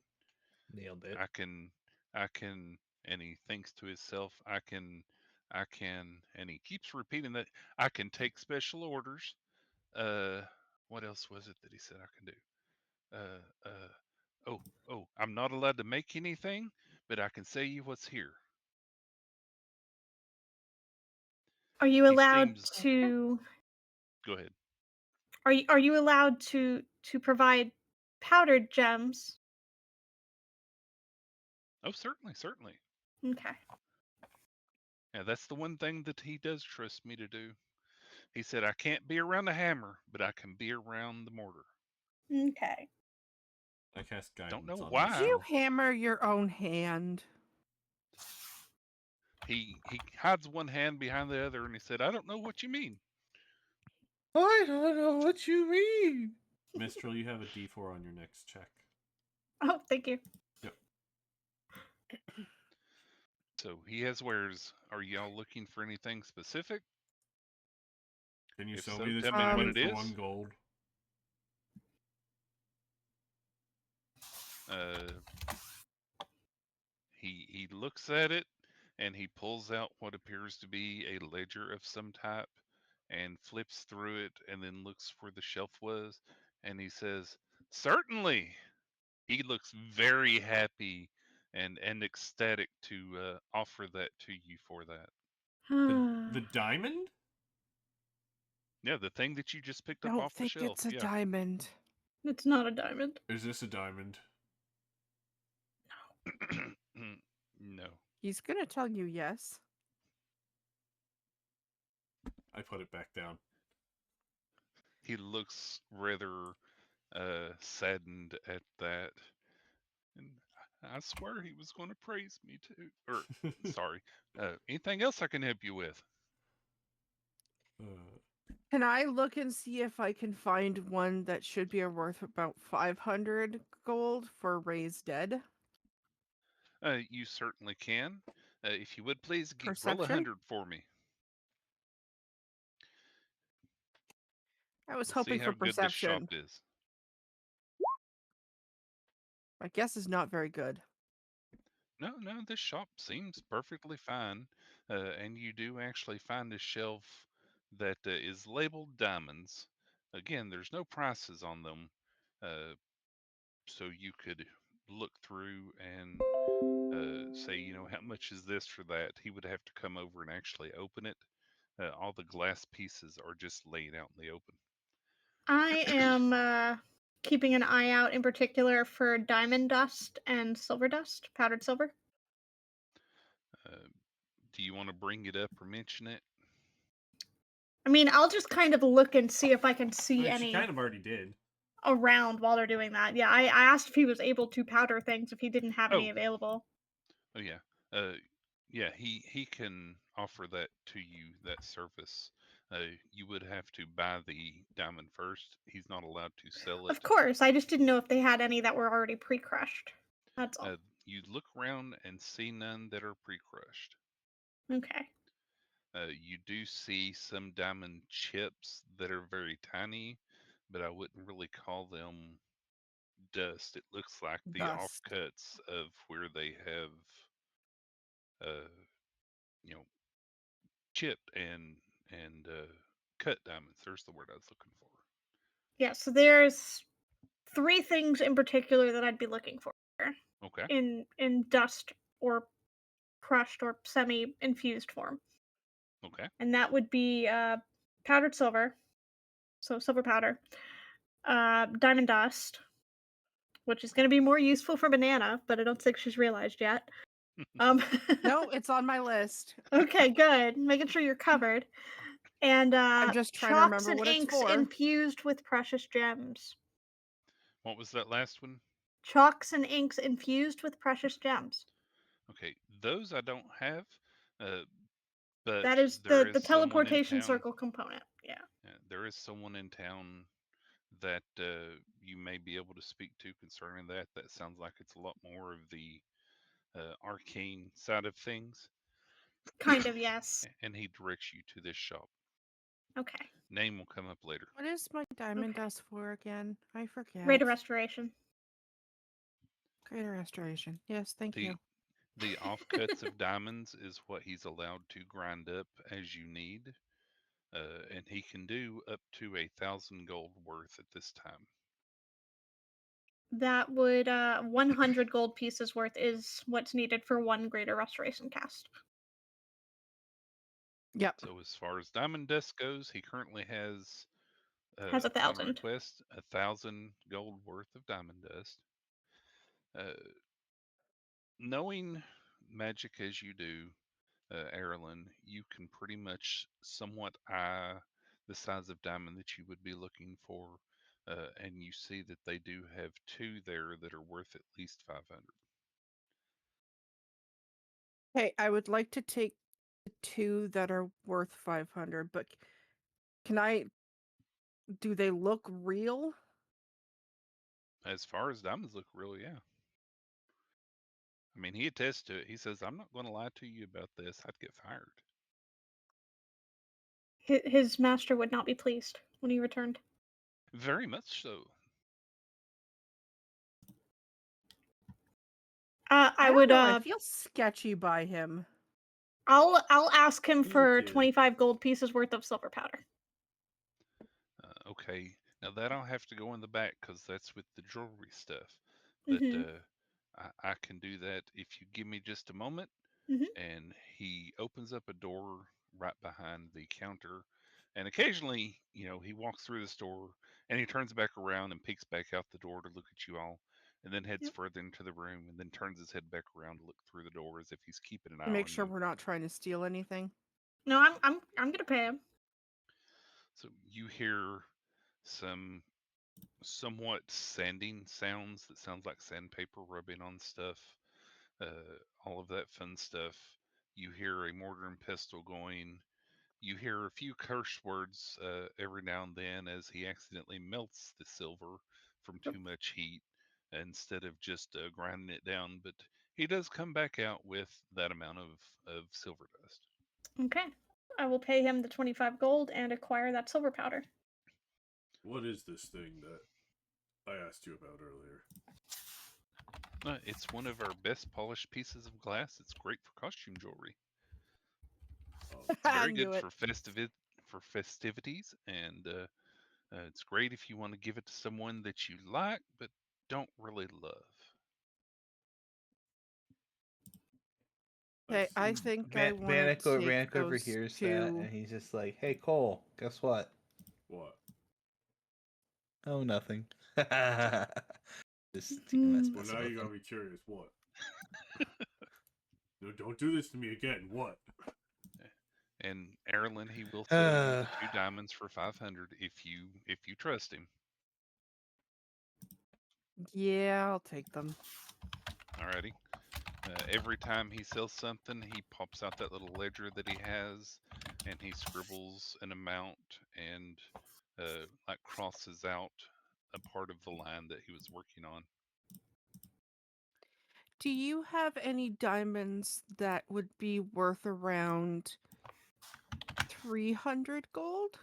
Nailed it. I can, I can, and he thinks to himself, I can, and he keeps repeating that I can take special orders. Uh, what else was it that he said I can do? Oh, oh, I'm not allowed to make anything, but I can say you what's here. Are you He allowed seems, to? go ahead. Are you allowed to provide powdered gems? Oh, certainly, certainly. Okay. Yeah, that's the one thing that he does trust me to do. He said, I can't be around the hammer, but I can be around the mortar. Okay. I cast Don't guidance know on Did why. you Mistral. hammer your own hand? He hides one hand behind the other and he said, I don't know what you mean. I don't know what you mean. Mistral, you have a D4 on your next check. Oh, thank you. Yep. So he has wares. Are y'all looking for anything specific? Can you If sell so, me this tell me what diamond it for is. 1 gold? Uh, he looks at it and he pulls out what appears to be a ledger of some type and flips through it and then looks where the shelf was and he says, "Certainly." He looks very happy and ecstatic to offer that to you for that. The diamond? Yeah, the thing that you just picked up Don't off the think shelf. it's a Yeah. diamond. It's not a diamond. Is this a diamond? No. He's gonna tell you yes. I put it back down. He looks rather saddened at that. And I swear he was going to praise me too. Or, sorry. Anything else I can help you with? Can I look and see if I can find one that should be worth about 500 gold for Ray's dead? You certainly can. If you would please roll Perception? 100 for me. I was We'll see hoping how for good this shop perception. is. My guess is not very good. No, no, this shop seems perfectly fine. And you do actually find a shelf that is labeled diamonds. Again, there's no prices on them. Uh, so you could look through and say, how much is this for that? He would have to come over and actually open it. All the glass pieces are just laid out in the open. I am keeping an eye out in particular for diamond dust and silver dust, powdered silver. Uh, do you want to bring it up or mention it? I mean, I'll just kind of look and see if I can see She any kind of already did. around while they're doing that. Yeah, I asked if he was able to powder things if he didn't have any Oh, available. oh yeah. Uh, yeah, he can offer that to you, that service. You would have to buy the diamond first. He's not allowed to sell it. Of course, I just didn't know if they had any that were already pre-crushed. That's all. You look around and see none that are pre-crushed. Okay. You do see some diamond chips that are very tiny, but I wouldn't really call them dust. It looks like the Dust. offcuts of where they have, uh, you know, chipped and cut diamonds. There's the word I was looking for. Yeah, so there's three things in particular that I'd be looking for Okay. in dust or crushed or semi-infused form. Okay. And that would be powdered silver, so silver powder, diamond dust, which is going to be more useful for Banana, but I don't think she's realized yet. Um, No, it's on my list. okay, good. Making sure you're covered. And I'm just trying to chalks remember and what it's inks for. infused with precious gems. What was that last one? Chalks and inks infused with precious gems. Okay, those I don't have, uh, but That is there the is someone in teleportation town. circle component. Yeah. There is someone in town that you may be able to speak to concerning that. That sounds like it's a lot more of the arcane side of things, Kind of, yes. and he directs you to this shop. Okay. Name will come up later. What is my diamond Okay. dust for again? I forget. Rate of restoration. Greater restoration. Yes, thank The you. the offcuts of diamonds is what he's allowed to grind up as you need, and he can do up to 1,000 gold worth at this time. That would 100 gold pieces worth is what's needed for one greater restoration cast. Yep. So as far as diamond dust goes, he currently has Has upon 1,000. request 1,000 gold worth of diamond dust. Uh, knowing magic as you do, Aerilyn, you can pretty much somewhat eye the size of diamond that you would be looking for, and you see that they do have two there that are worth at least 500. Hey, I would like to take the 2 that are worth 500, but can I? Do they look real? As far as diamonds look, really, yeah. I mean, he attests to it. He says, "I'm not going to lie to you about this. I'd get fired." His master would not be pleased when he returned. Very much so. I I don't would know. I feel sketchy by him. I'll ask him He's a for kid. 25 gold pieces worth of silver powder. Okay, now that I'll have to go in the back because that's with the jewelry stuff. But Mm-hmm. I can do that if you give me just a moment. Mhm. And he opens up a door right behind the counter. And occasionally, he walks through the store and he turns back around and peeks back out the door to look at you all, and then heads Yep. further into the room and then turns his head back around to look through the door as if he's keeping an eye To make on sure you. we're not trying to steal anything. No, I'm gonna pay him. So you hear some somewhat sanding sounds that sounds like sandpaper rubbing on stuff, all of that fun stuff. You hear a mortar and pestle going. You hear a few curse words every now and then as he accidentally melts the silver from Yep. too much heat instead of just grinding it down. But he does come back out with that amount of silver dust. Okay. I will pay him the 25 gold and acquire that silver powder. What is this thing that I asked you about earlier? It's one of our best polished pieces of glass. It's great for costume jewelry. Oh, It's I very knew good it. for festivities, and it's great if you want to give it to someone that you like but don't really love. Okay, I see. think I want to take Vanek those overhears that, 2. and he's just like, "Hey, Cole, guess what? What? Oh, nothing." Just Mhm. Well, messing now with you gotta him. be curious. What? No, don't do this to me again. What? And Aerilyn, he will sell you the 2 diamonds for 500 if you trust him. Yeah, I'll take them. Alrighty. Every time he sells something, he pops out that little ledger that he has, and he scribbles an amount and like crosses out a part of the line that he was working on. Do you have any diamonds that would be worth around 300 gold?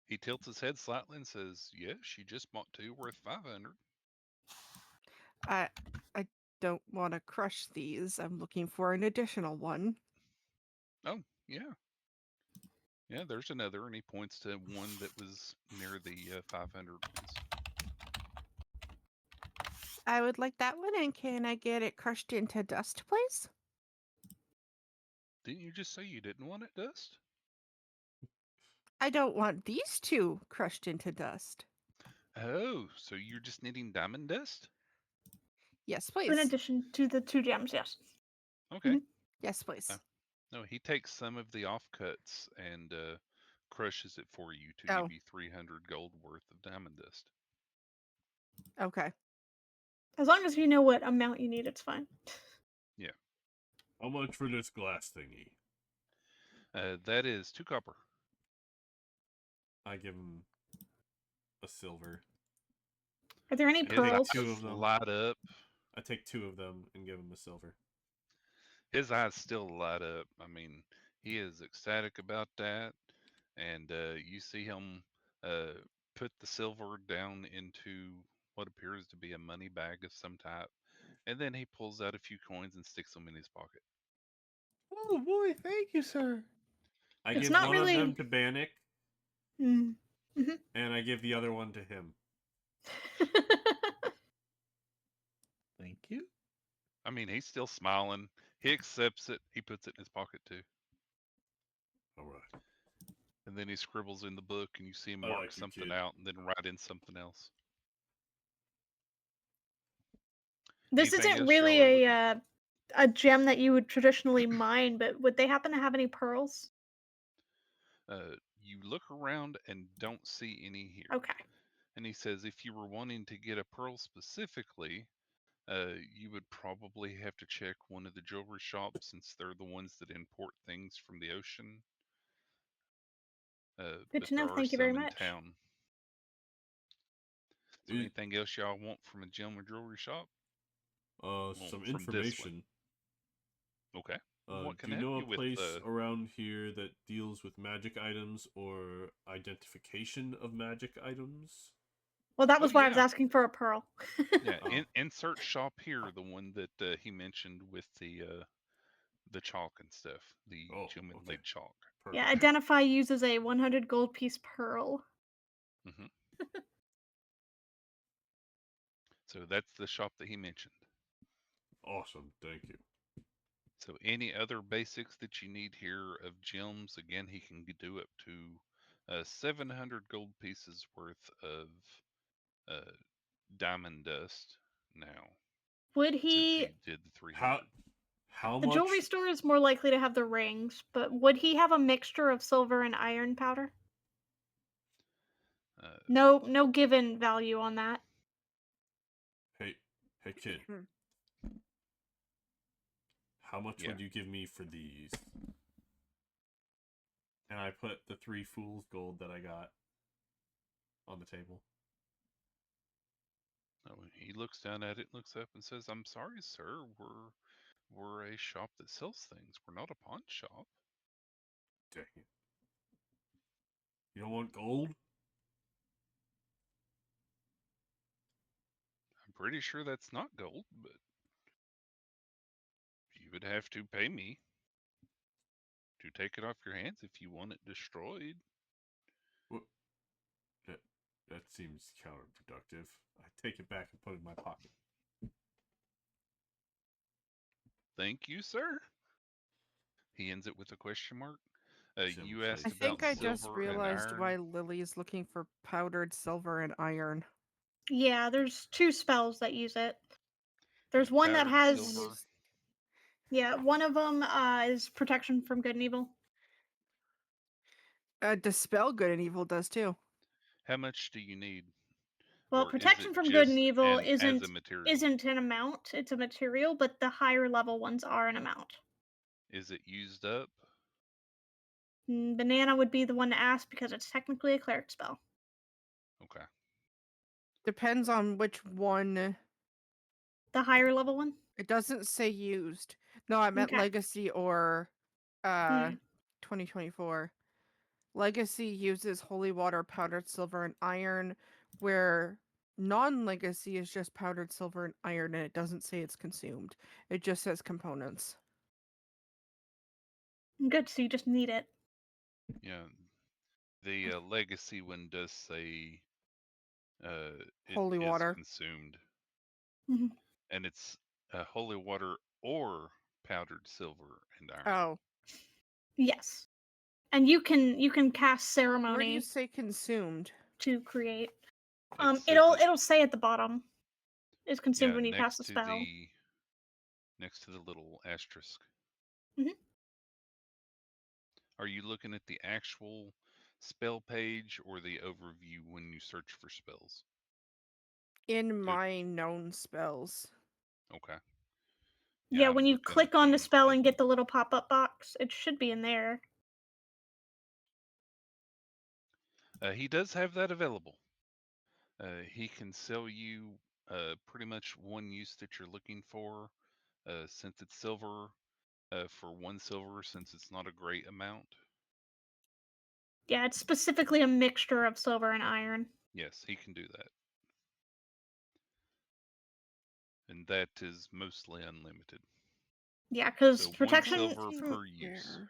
He tilts his head slightly and says, "Yes, she just bought 2 worth 500." I I don't want to crush these. I'm looking for an additional one. Oh, yeah. Yeah, there's another, and he points to one that was near the 500 ones. I would like that one, and can I get it crushed into dust, please? Didn't you just say you didn't want it, Dust? I don't want these 2 crushed into dust. Oh, so you're just needing diamond dust? Yes, In please. addition to the 2 gems, yes. Okay. Mhm. Yes, please. No, he takes some of the offcuts and crushes it for you to Oh, give you 300 gold worth of diamond dust. okay. As long as you know what amount you need, it's fine. Yeah. How much for this glass thingy? That is 2 copper. I give him a silver. Are there any His pearls? 2 eyes of them. light up. I take 2 of them and give him a silver. His eyes still light up. I mean, He is ecstatic about that, and you see him uh, put the silver down into what appears to be a money bag of some type, and then he pulls out a few coins and sticks them in his pocket. Oh boy, thank you, sir. I It's give not one of them really. to Bannock, Mm. Mhm. and I give the other one to him. Thank you. I mean, he's still smiling. He accepts it. He puts it in his pocket too. All right. And then he scribbles in the book, and you see him I mark like you, something kid. out and then write in something else. This Anything isn't else y'all are really looking? a gem that you would traditionally mine, but would they happen to have any pearls? You look around and don't see any here. Okay. And he says, if you were wanting to get a pearl specifically, you would probably have to check one of the jewelry shops since they're the ones that import things from the ocean. Good But to there know. are Thank you very some in much. town. So Is- anything else y'all want from a gem or jewelry shop? Well, some from this one. information. Okay. What Do can you I help know a you with? place around here that deals with magic items or identification of magic items? Well, that Oh was why I was yeah, asking for a pearl. yeah. Oh, Insert shop here, the one that he mentioned with the chalk and stuff, the oh, gem okay, inlaid chalk. Yeah, perfect. identify uses a 100 gold piece pearl. Hmm. So that's the shop that he mentioned. Awesome, thank you. So any other basics that you need here of gems, again, he can do up to 700 gold pieces worth of uh, diamond dust now, Would since he? he did the 300. How The jewelry much? store is more likely to have the rings, but would he have a mixture of silver and iron powder? Uh, No given value on that. Hey, hey, kid. Hmm. How much yeah. would you give me for these? And I put the 3 fool's gold that I got on the table. Oh, he looks down at it, looks up, and says, "I'm sorry, sir. We're a shop that sells things. We're not a pawn shop." Dang it. You don't want gold? I'm pretty sure that's not gold, but you would have to pay me to take it off your hands if you want it destroyed. What? That, that seems counterproductive. I take it back and put it in my pocket. Thank you, sir. He ends it with a question mark. You Silver asked I face. about think I just silver and realized why iron. Lily's looking for powdered silver and iron. Yeah, there's two spells that use it. Yeah, There's one that powdered One has. silver. is Yeah, one of them is protection from good and evil. dispel good and evil does too. How much do you need, Well, or is protection it from good and just evil an as a material? isn't an amount; it's a material. But the higher level ones are an amount. Is it used up? Banana would be the one to ask because it's technically a cleric spell. Okay. Depends on which one. The higher level one. It doesn't say used. No, I meant Okay. legacy or Hmm. 2024. Legacy uses holy water, powdered silver, and iron, where non-legacy is just powdered silver and iron, and it doesn't say it's consumed. It just says components. Good, so you just need it. Yeah. The legacy one does say it Holy is water. consumed, Mhm. and it's holy water or powdered silver and iron. Oh, Yes, and you can cast where do you ceremony say consumed? to create. It says It'll it, it'll say at the bottom. It's consumed yeah, when you cast a spell. next to the little asterisk. Mhm. Are you looking at the actual spell page or the overview when you search for spells? In Good. my known spells. Okay. Yeah, Yeah, when I'm you looking at click on the the spell and other get one. the little pop-up box, it should be in there. He does have that available. He can sell you pretty much one use that you're looking for. Since it's silver, for 1 silver since it's not a great amount. Yeah, it's specifically a mixture of silver and iron. Yes, he can do that. And that is mostly unlimited. Yeah, because So 1 protection silver from per use. Here.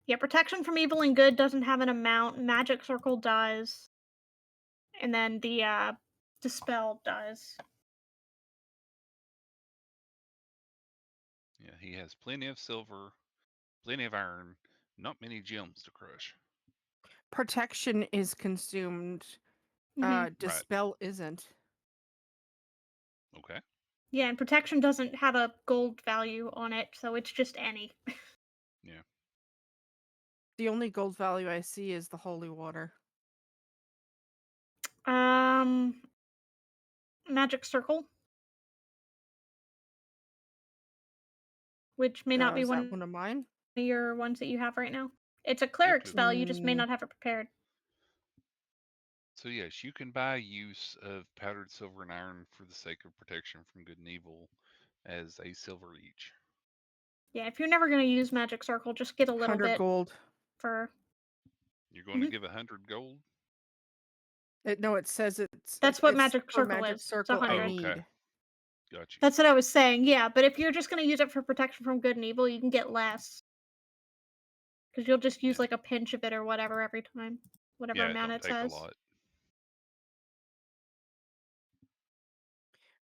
yeah, protection from evil and good doesn't have an amount. Magic circle does, and then the dispel does. Yeah, he has plenty of silver, plenty of iron, not many gems to crush. Protection is consumed. Mhm. Dispel isn't. Okay. Yeah, and protection doesn't have a gold value on it, so it's just any. Yeah. The only gold value I see is the holy water. Magic circle, which may not be Is that one one of mine? of your ones that you have right now. It's a cleric could spell. You just may Mm. not have it prepared. So yes, you can buy use of powdered silver and iron for the sake of protection from good and evil as a silver each. Yeah, if you're never going to use magic circle, just get a little 100 bit gold. for. You're going to Mhm. give 100 gold? No, it says That's what it's magic for circle magic is. It's circle I 100. Oh, okay. need. Got you. That's what I was saying. Yeah, but if you're just going to use it for protection from good and evil, you can get less. Because you'll just use Yeah. like a pinch of it or whatever every time. Whatever Yeah, it amount don't it take a says. lot.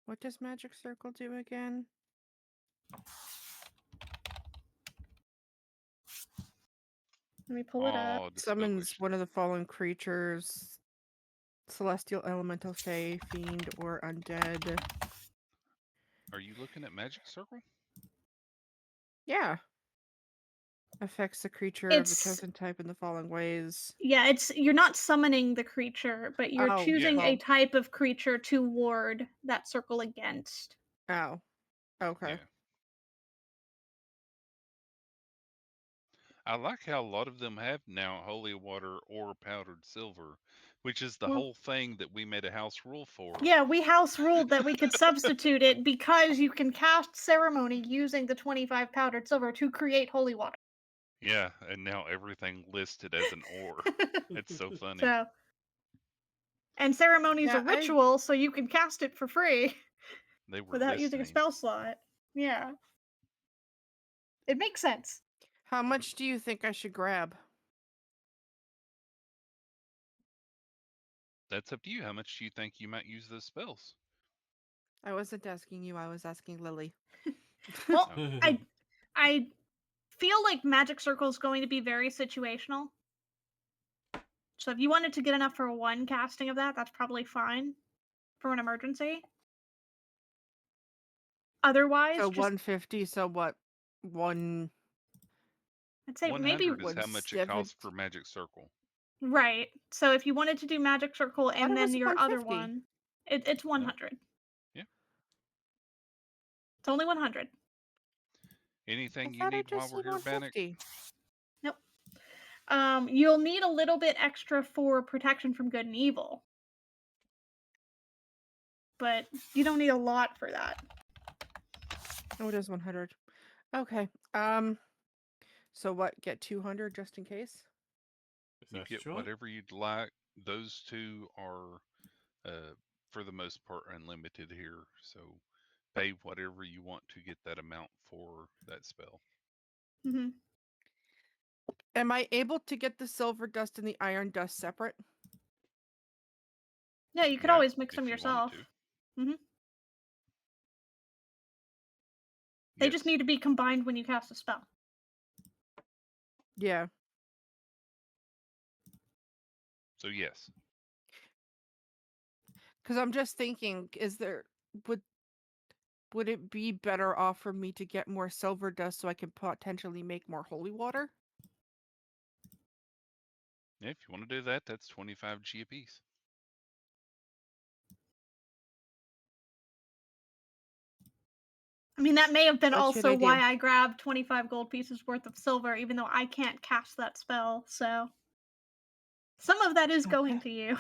What does magic circle do again? Let me pull it up. Oh, the Summons spell one of the following creatures: celestial, elemental, fey, fiend, or undead. Are you looking at magic circle? Yeah. Affects the creature of a It's chosen type in the following ways. yeah, it's you're not summoning the creature, but you're Oh, choosing yeah. a type of creature to ward that circle against. Oh. Okay. Yeah. I like how a lot of them have now holy water or powdered silver, which is the Well, whole thing that we made a house rule for. yeah, we house ruled that we could substitute it because you can cast ceremony using the 25 powdered silver to create holy water. Yeah, and now everything listed as an ore. It's so funny. So, and ceremony's Yeah, a ritual, so you can cast it for free They were without using a listening. spell slot. Yeah. It makes sense. How much do you think I should grab? That's up to you. How much do you think you might use those spells? I wasn't asking you, I was asking Lily. Well, Oh. I feel like magic circle is going to be very situational. So if you wanted to get enough for one casting of that, that's probably fine for an emergency. Otherwise, So just 150, so what? I'd say maybe 100 is how much it 170. costs for magic circle. right. So if you wanted to do magic circle Thought and it then was your other 150. one, it's 100. Yeah. It's only 100. I Anything you thought I need while just we're said here, Bannock? 150. Nope. You'll need a little bit extra for protection from good and evil, but you don't need a lot for that. Oh, it is 100. Okay. So what? Get 200 just in case? You That's get true. whatever you'd like. Those two are, for the most part, unlimited here. So pay whatever you want to get that amount for that spell. Mm-hmm. Am I able to get the silver dust and the iron dust separate? Yeah, you could Yeah, always mix if them you wanted yourself. to. Mm-hmm. They just Yes. need to be combined when you cast a spell. Yeah. So yes. Because I'm just thinking, would it be better off for me to get more silver dust so I can potentially make more holy water? Yeah, if you want to do that, that's 25 G apiece. I mean, that may have been What should also I do? why I grabbed 25 gold pieces worth of silver, even though I can't cast that spell, so. Some of that is going Okay. to you.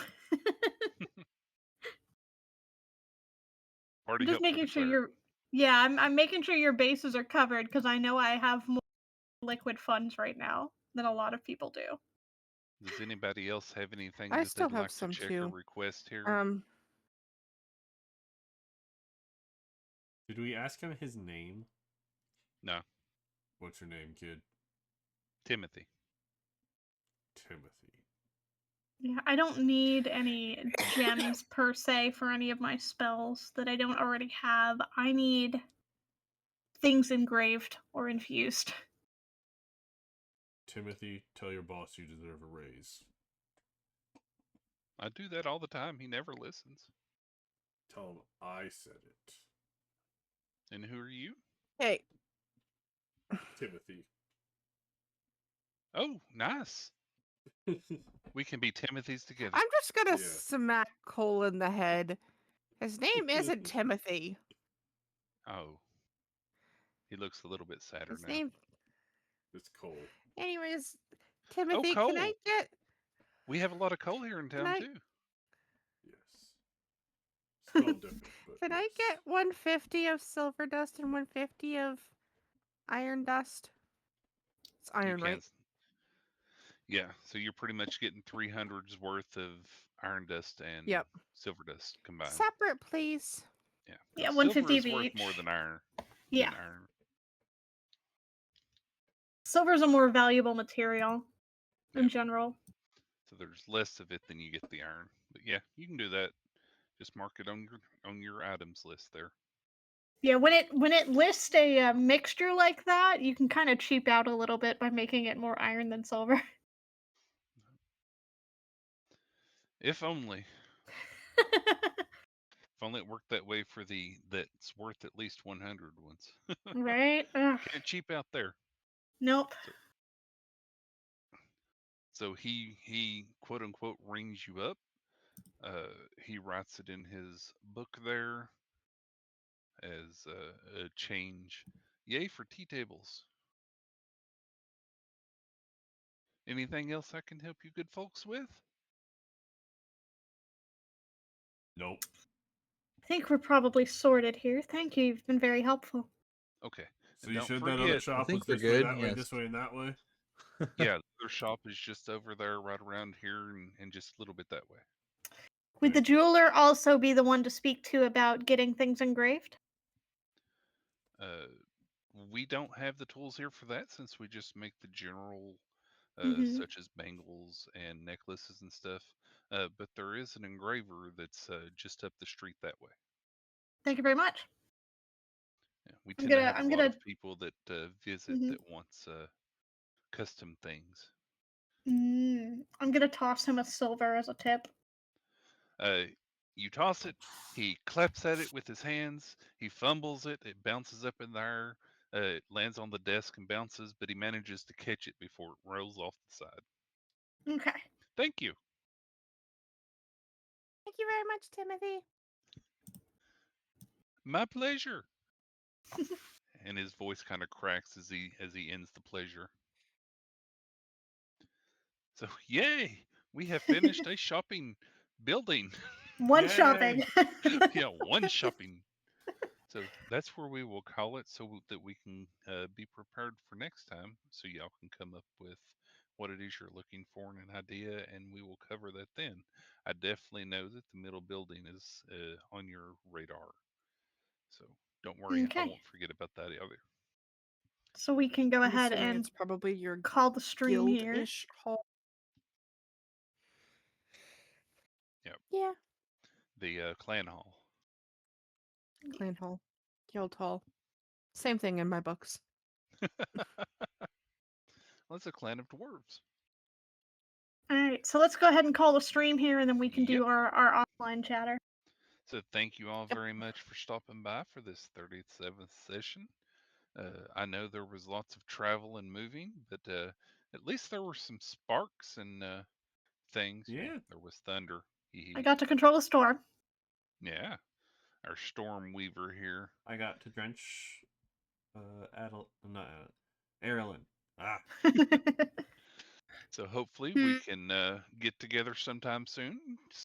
Party I'm just help for making the sure cleric. you're. Yeah, I'm making sure your bases are covered because I know I have more liquid funds right now than a lot of people do. Does anybody else have anything I that still they'd have like to some check or too. request here? Did we ask him his name? No, What's your name, kid? Timothy. Timothy. Yeah, I don't need any gems per se for any of my spells that I don't already have. I need things engraved or infused. Timothy, tell your boss you deserve a raise. I do that all the time. He never listens. Tell him I said it. And who are you? Hey, Timothy. Oh, nice. We can be Timothy's together. I'm just gonna Yeah. smack Cole in the head. His name isn't Timothy. Oh. He looks a little bit sadder His now. name. It's Cole. Anyways, Oh, Timothy, can I coal. get? We have a lot of coal here in Can town, I? too. Yes. Spelled different, but Can I yes. get 150 of silver dust and 150 of iron dust? It's You iron, can. right? Yeah, so you're pretty much getting 300's worth of iron dust and Yep. silver dust combined. Separate, please. Yeah. Yeah, Silver 150 is of worth each. more than iron. Yeah. Iron. Silver's a more valuable material in Yeah. general. So there's less of it than you get the iron. But yeah, you can do that. Just mark it on your items list there. Yeah, when it lists a mixture like that, you can kind of cheap out a little bit by making it more iron than silver. If only. If only it worked that way for the that's worth at least 100 ones. Right? Ugh. Can't cheap out there. Nope. So he quote unquote rings you up. He writes it in his book there as a change. Yay for tea tables. Anything else I can help you good folks with? Nope. I think we're probably sorted here. Thank you. You've been very helpful. Okay. So And you don't said that other forget, shop think was we're this way, good, that way, yes. this way, and that way? yeah, the other shop is just over there, right around here, and just a little bit that way. Would the jeweler also be the one to speak to about getting things engraved? We don't have the tools here for that since we just make the general, Mhm. such as bangles and necklaces and stuff. But there is an engraver that's just up the street that way. Thank you very much. Yeah, we I'm tend to gonna have a I'm lot gonna of people that visit Mhm. that wants custom things. I'm gonna toss him a silver as a tip. You toss it, he claps at it with his hands, he fumbles it, it bounces up in the air, it lands on the desk and bounces, but he manages to catch it before it rolls off the side. Okay. Thank you. Thank you very much, Timothy. My pleasure. And his voice kind of cracks as he ends the pleasure. So, yay! We have finished a shopping building. One Yay! shopping. Yeah, one shopping. So that's where we will call it so that we can be prepared for next time. So y'all can come up with what it is you're looking for and an idea, and we will cover that then. I definitely know that the middle building is on your radar. So don't worry, I Okay. won't forget about that either. So we can go I'm ahead assuming and it's probably your call the stream here. guild-ish hall. Yep. Yeah. The clan hall. Clan hall. Guild hall. Same thing in my books. Well, it's a clan of dwarves. All right. So let's go ahead and call the stream here, and then we can Yep. do our offline chatter. So thank you all Yep. very much for stopping by for this 37th session. I know there was lots of travel and moving, but at least there were some sparks and things. Yeah. Well, there was thunder. I got to control a storm. Yeah, our storm weaver here. I got to drench not Aerilyn. Ah. So hopefully we can get together sometime soon,